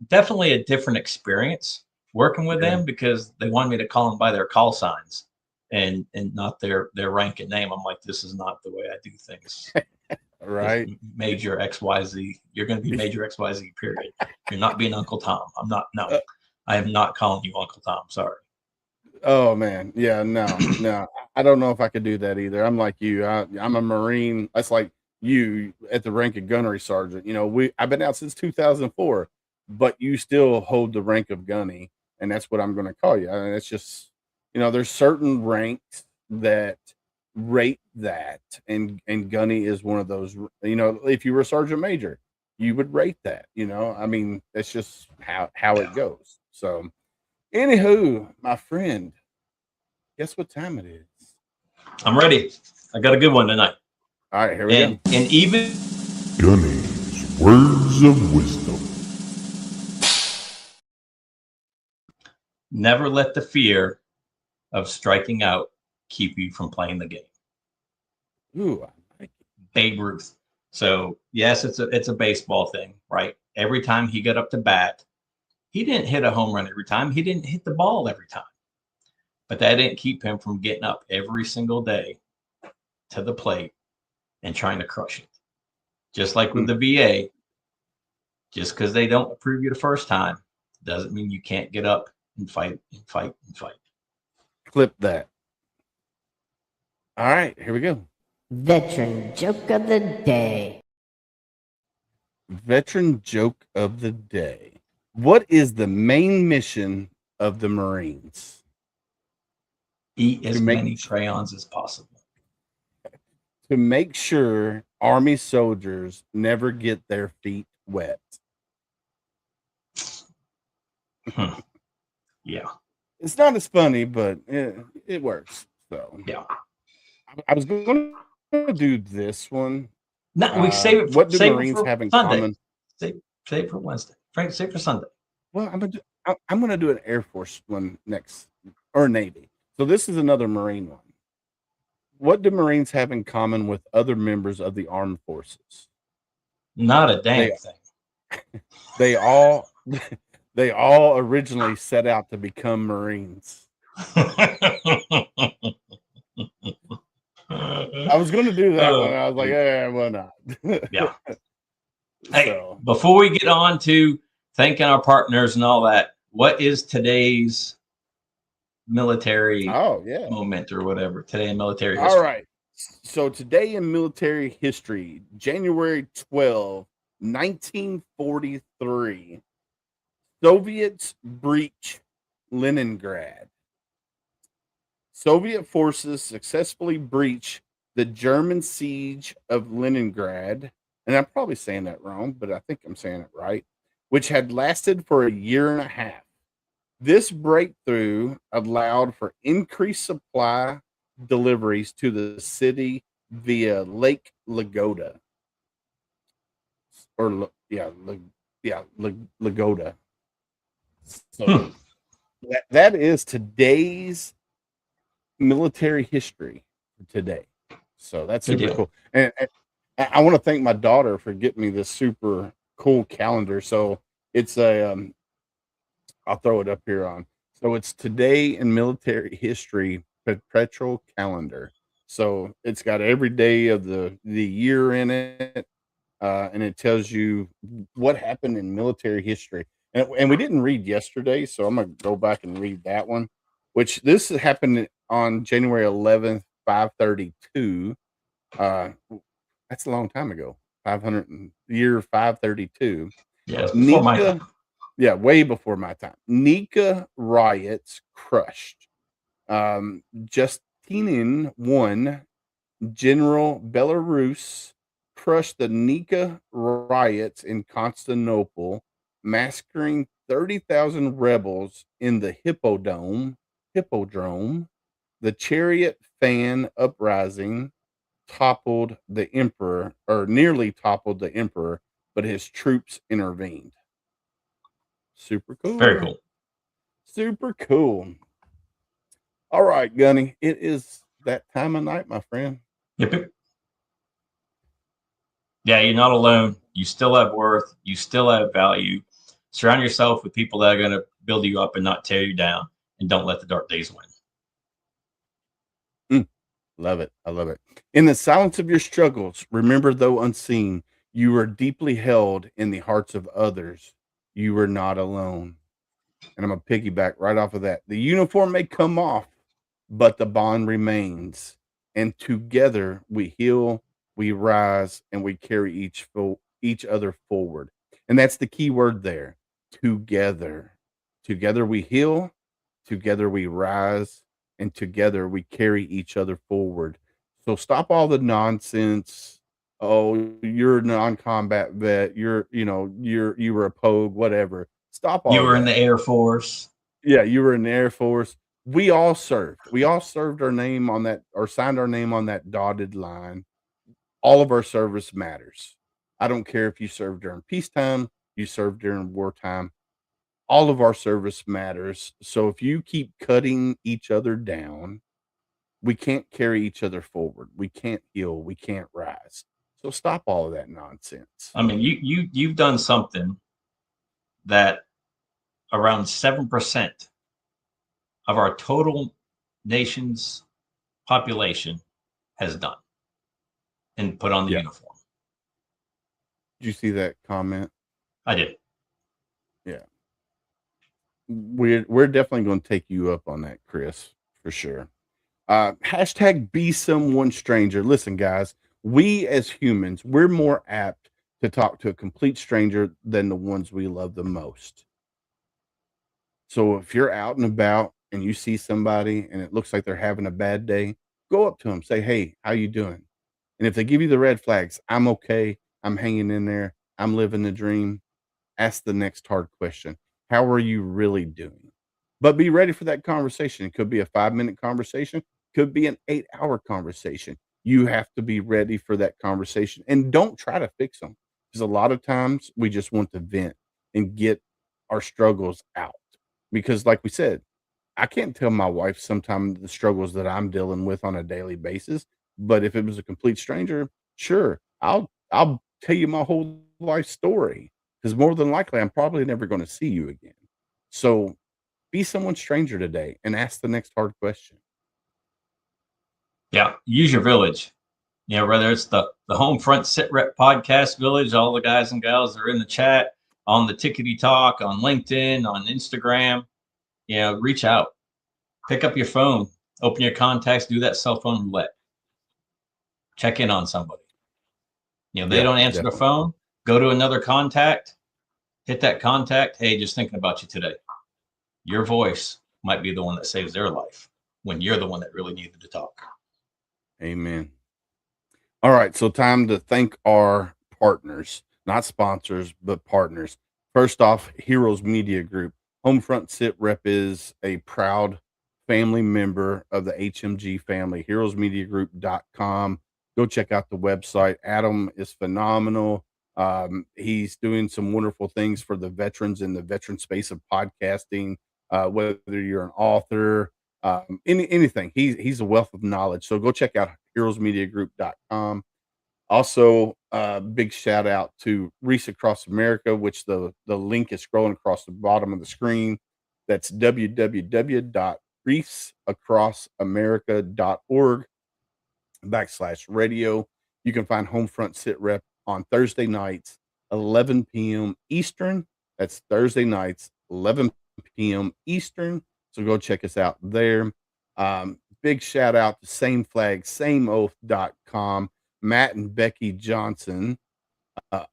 definitely a different experience working with them because they wanted me to call them by their call signs and not their rank and name. I'm like, this is not the way I do things. Right. Major XYZ. You're going to be Major XYZ, period. You're not being Uncle Tom. I'm not. No, I am not calling you Uncle Tom. Sorry. Oh man. Yeah, no. I don't know if I could do that either. I'm like you. I'm a Marine. That's like you at the rank of gunnery sergeant. You know, I've been out since 2004, but you still hold the rank of gunny, and that's what I'm going to call you. And it's just, you know, there's certain ranks that rate that, and gunny is one of those. You know, if you were a sergeant major, you would rate that. You know, I mean, that's just how it goes. So, anywho, my friend, guess what time it is? I'm ready. I got a good one tonight. All right, here we go. And even Gunny's words of wisdom. never let the fear of striking out keep you from playing the game. Ooh, I like it. Babe Ruth. So yes, it's a baseball thing, right? Every time he got up to bat, he didn't hit a home run every time. He didn't hit the ball every time. But that didn't keep him from getting up every single day to the plate and trying to crush it. Just like with the VA, just because they don't approve you the first time doesn't mean you can't get up and fight and fight and fight. Clip that. All right, here we go. Veteran joke of the day. Veteran joke of the day. What is the main mission of the Marines? Eat as To make- many crayons as possible. To make sure Army soldiers never get their feet wet. Yeah. It's not as funny, but it works. So Yeah. I was going to do this one. No, we save it. What do save Marines it for have in Sunday. common? Save it for Wednesday. Frank, save it for Sunday. Well, I'm gonna do an Air Force one next, or Navy. So this is another Marine one. What do Marines have in common with other members of the armed forces? Not a damn thing. They all they all originally set out to become Marines. I was going to do that one. I was like, why not? Yeah. Hey, So, before we get on to thanking our partners and all that, what is today's military moment or whatever? Today in military history. All right. So today in military history, January 12, 1943, Soviets breach Leningrad. Soviet forces successfully breach the German siege of Leningrad, and I'm probably saying that wrong, but I think I'm saying it right, which had lasted for a year and a half. This breakthrough allowed for increased supply deliveries to the city via Lake Lagoda. Lagoda. So that is today's military history today. So that's super cool. And I want to thank my daughter for getting me this super cool calendar. So it's I'll throw it up here on. So it's today in military history perpetual calendar. So it's got every day of the year in it, and it tells you what happened in military history. And we didn't read yesterday, so I'm gonna go back and read that one. Which this happened on January 11th, 532. That's a long time ago. 532. Yeah, before my time. Yeah, way before my time. Nika riots crushed. Justinian I, General Belarus, crushed the Nika riots in Constantinople, massacring 30,000 rebels in the Hippodrome. The Chariot Fan uprising toppled the emperor, or nearly toppled the emperor, but his troops intervened. Super cool. Very cool. Super cool. All right, Gunny. It is that time of night, my friend. Yep. Yeah, you're not alone. You still have worth. You still have value. Surround yourself with people that are going to build you up and not tear you down. And don't let the dark days win. Love it. I love it. In the silence of your struggles, remember, though unseen, you are deeply held in the hearts of others. You are not alone. And I'm going to piggyback right off of that. The uniform may come off, but the bond remains. And together we heal, we rise, and we carry each other forward. And that's the key word there. Together. Together we heal, together we rise, and together we carry each other forward. So stop all the nonsense. Oh, you're a non-combat vet. You were a pogue, whatever. Stop all You were that. in the Air Force. Yeah, you were in the Air Force. We all served. We all served our name on that, or signed our name on that dotted line. All of our service matters. I don't care if you served during peacetime, you served during wartime. All of our service matters. So if you keep cutting each other down, we can't carry each other forward. We can't heal. We can't rise. So stop all of that nonsense. I mean, you've done something that around 7% of our total nation's population has done and put on the Yeah. uniform. Did you see that comment? I did. Yeah. We're definitely going to take you up on that, Chris, for sure. Hashtag be someone stranger. Listen, guys, we as humans, we're more apt to talk to a complete stranger than the ones we love the most. So if you're out and about and you see somebody and it looks like they're having a bad day, go up to them, say, "Hey, how you doing?" And if they give you the red flags, "I'm okay. I'm hanging in there. I'm living the dream." Ask the next hard question. How are you really doing? But be ready for that conversation. It could be a 5-minute conversation, could be an 8-hour conversation. You have to be ready for that conversation and don't try to fix them because a lot of times we just want to vent and get our struggles out. Because, like we said, I can't tell my wife sometimes the struggles that I'm dealing with on a daily basis. But if it was a complete stranger, sure, I'll tell you my whole life story because more than likely I'm probably never going to see you again. So be someone stranger today and ask the next hard question. Yeah. Use your village. You know, whether it's the HomeFront SitRep podcast village, all the guys and gals that are in the chat, on the Tickety Talk, on LinkedIn, on Instagram, you know, reach out, pick up your phone, open your contacts, do that cell phone roulette, check in on somebody. You know, they Yeah, don't answer the definitely. phone, go to another contact, hit that contact. Hey, just thinking about you today. Your voice might be the one that saves their life when you're the one that really needed to talk. Amen. All right, so time to thank our partners, not sponsors, but partners. First off, Heroes Media Group. Homefront SitRep is a proud family member of the HMG family, heroesmediagroup.com. Go check out the website. Adam is phenomenal. He's doing some wonderful things for the veterans in the veteran space of podcasting, whether you're an author, anything. He's a wealth of knowledge. So go check out heroesmediagroup.com. Also, big shout out to Reese Across America, which the link is scrolling across the bottom of the screen. That's www.reeseacrossamerica.org/radio. You can find Homefront Sit Rep on Thursday nights, 11 p.m. Eastern. That's Thursday nights, 11 p.m. Eastern. So go check us out there. Big shout out to sameflag.sameoath.com. Matt and Becky Johnson,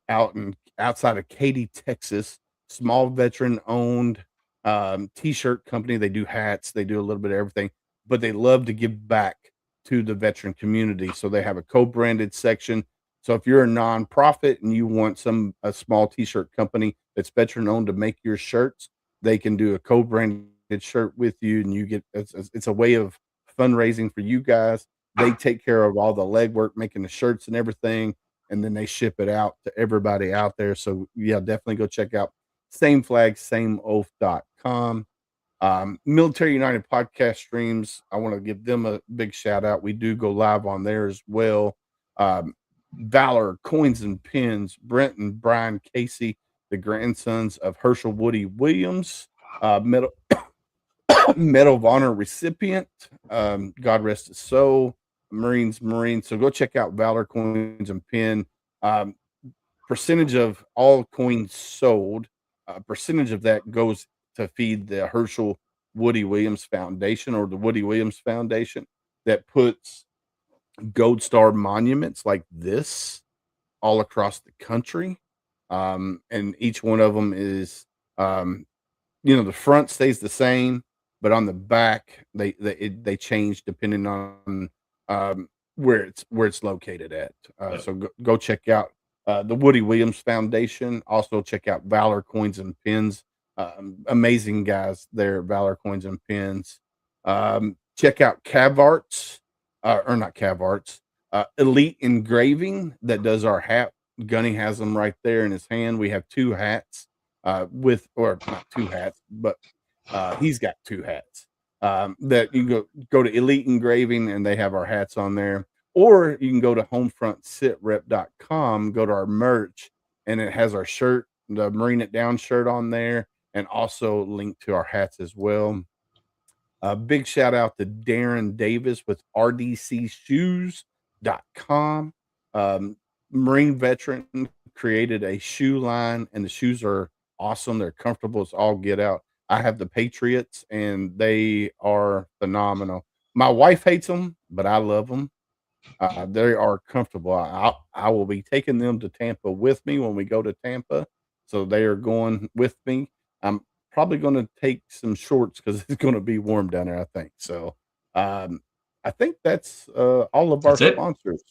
outside of Katy, Texas, small veteran owned t-shirt company. They do hats, they do a little bit of everything, but they love to give back to the veteran community. So they have a co-branded section. So if you're a nonprofit and you want a small t-shirt company that's veteran owned to make your shirts, they can do a co-branded shirt with you, and you get it's a way of fundraising for you guys. They take care of all the legwork, making the shirts and everything, and then they ship it out to everybody out there. So yeah, definitely go check out sameflagsameoath.com. Military United podcast streams. I want to give them a big shout out. We do go live on there as well. Valor Coins and Pins, Brent and Brian Casey, the grandsons of Herschel Woody Williams, Medal of Honor recipient. God rest his soul. Marines. So go check out Valor Coins and Pin. Percentage of all coins sold, percentage of that goes to feed the Herschel Woody Williams Foundation, or the Woody Williams Foundation, that puts gold star monuments like this all across the country. And each one of them is, the front stays the same, but on the back they change depending on where it's located at. So go check out the Woody Williams Foundation. Also check out Valor Coins and Pins. Amazing guys there, Valor Coins and Pins. Check out Cavarts, or not Cavarts, Elite Engraving, that does our hat. Gunny has them right there in his hand. We have two hats, or not two hats, but he's got two hats. that you can go to Elite Engraving, and they have our hats on there. Or you can go to HomeFrontSitRep.com, go to our merch, and it has our shirt, the Marine It Down shirt on there, and also link to our hats as well. A big shout out to Darren Davis with RDCshoes.com. Marine veteran, created a shoe line, and the shoes are awesome. They're comfortable. It's all get out. I have the Patriots, and they are phenomenal. My wife hates them, but I love them. They are comfortable. I will be taking them to Tampa with me when we go to Tampa, so they are going with me. I'm probably going to take some shorts because it's going to be warm down there, I think. So, I think that's all of our That's it. sponsors.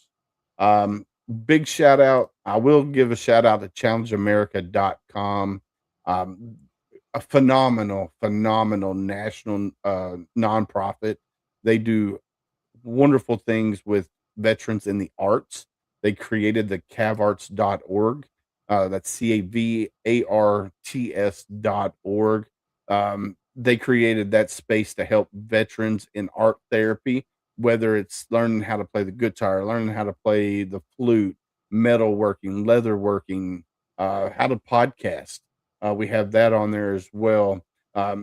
Big shout out. I will give a shout out to challengeamerica.com. A phenomenal national nonprofit. They do wonderful things with veterans in the arts. They created the cavarts.org. That's cavarts.org. They created that space to help veterans in art therapy, whether it's learning how to play the guitar, learning how to play the flute, metalworking, leatherworking, how to podcast. We have that on there as well.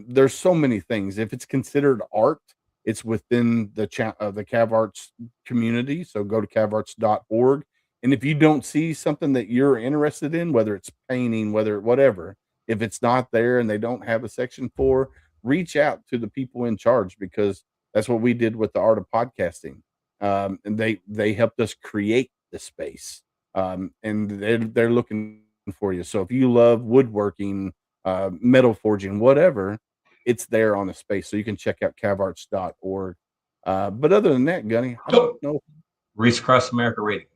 There's so many things. If it's considered art, it's within the Cav Arts community. So go to cavarts.org. And if you don't see something that you're interested in, whether it's painting, whatever, if it's not there and they don't have a section for, reach out to the people in charge, because that's what we did with the art of podcasting. And they helped us create the space. And they're looking for you. So if you love woodworking, metal forging, whatever, it's there on the space. So you can check out cavarts.org. But other than that, Gunny, I don't know. Reach Across America Radio.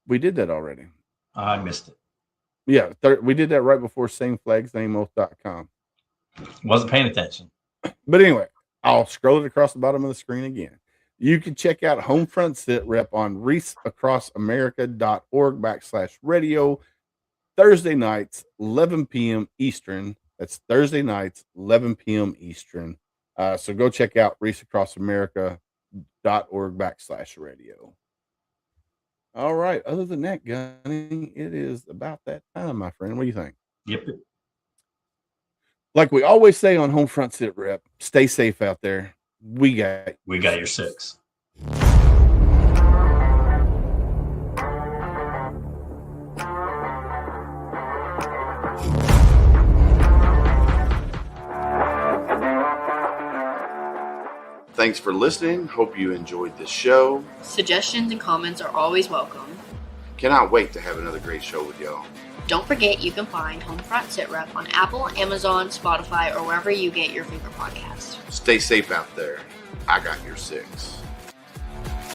We did that already. I missed it. Yeah, we did that right before sameflagsnameoath.com. Wasn't paying attention. But anyway, I'll scroll it across the bottom of the screen again. You can check out HomeFront SitRep on reachacrossamerica.org/radio. Thursday nights, 11 p.m. Eastern. That's Thursday nights, 11 p.m. Eastern. So go check out reachacrossamerica.org/radio. All right. Other than that, Gunny, it is about that time, my friend. What do you think? Yep. Like we always say on HomeFront SitRep, stay safe out there. We got your six. Thanks for listening. Hope you enjoyed this show. Suggestions and comments are always welcome. Cannot wait to have another great show with y'all. Don't forget you can find HomeFront SitRep on Apple, Amazon, Spotify, or wherever you get your favorite podcasts. Stay safe out there. I got your six.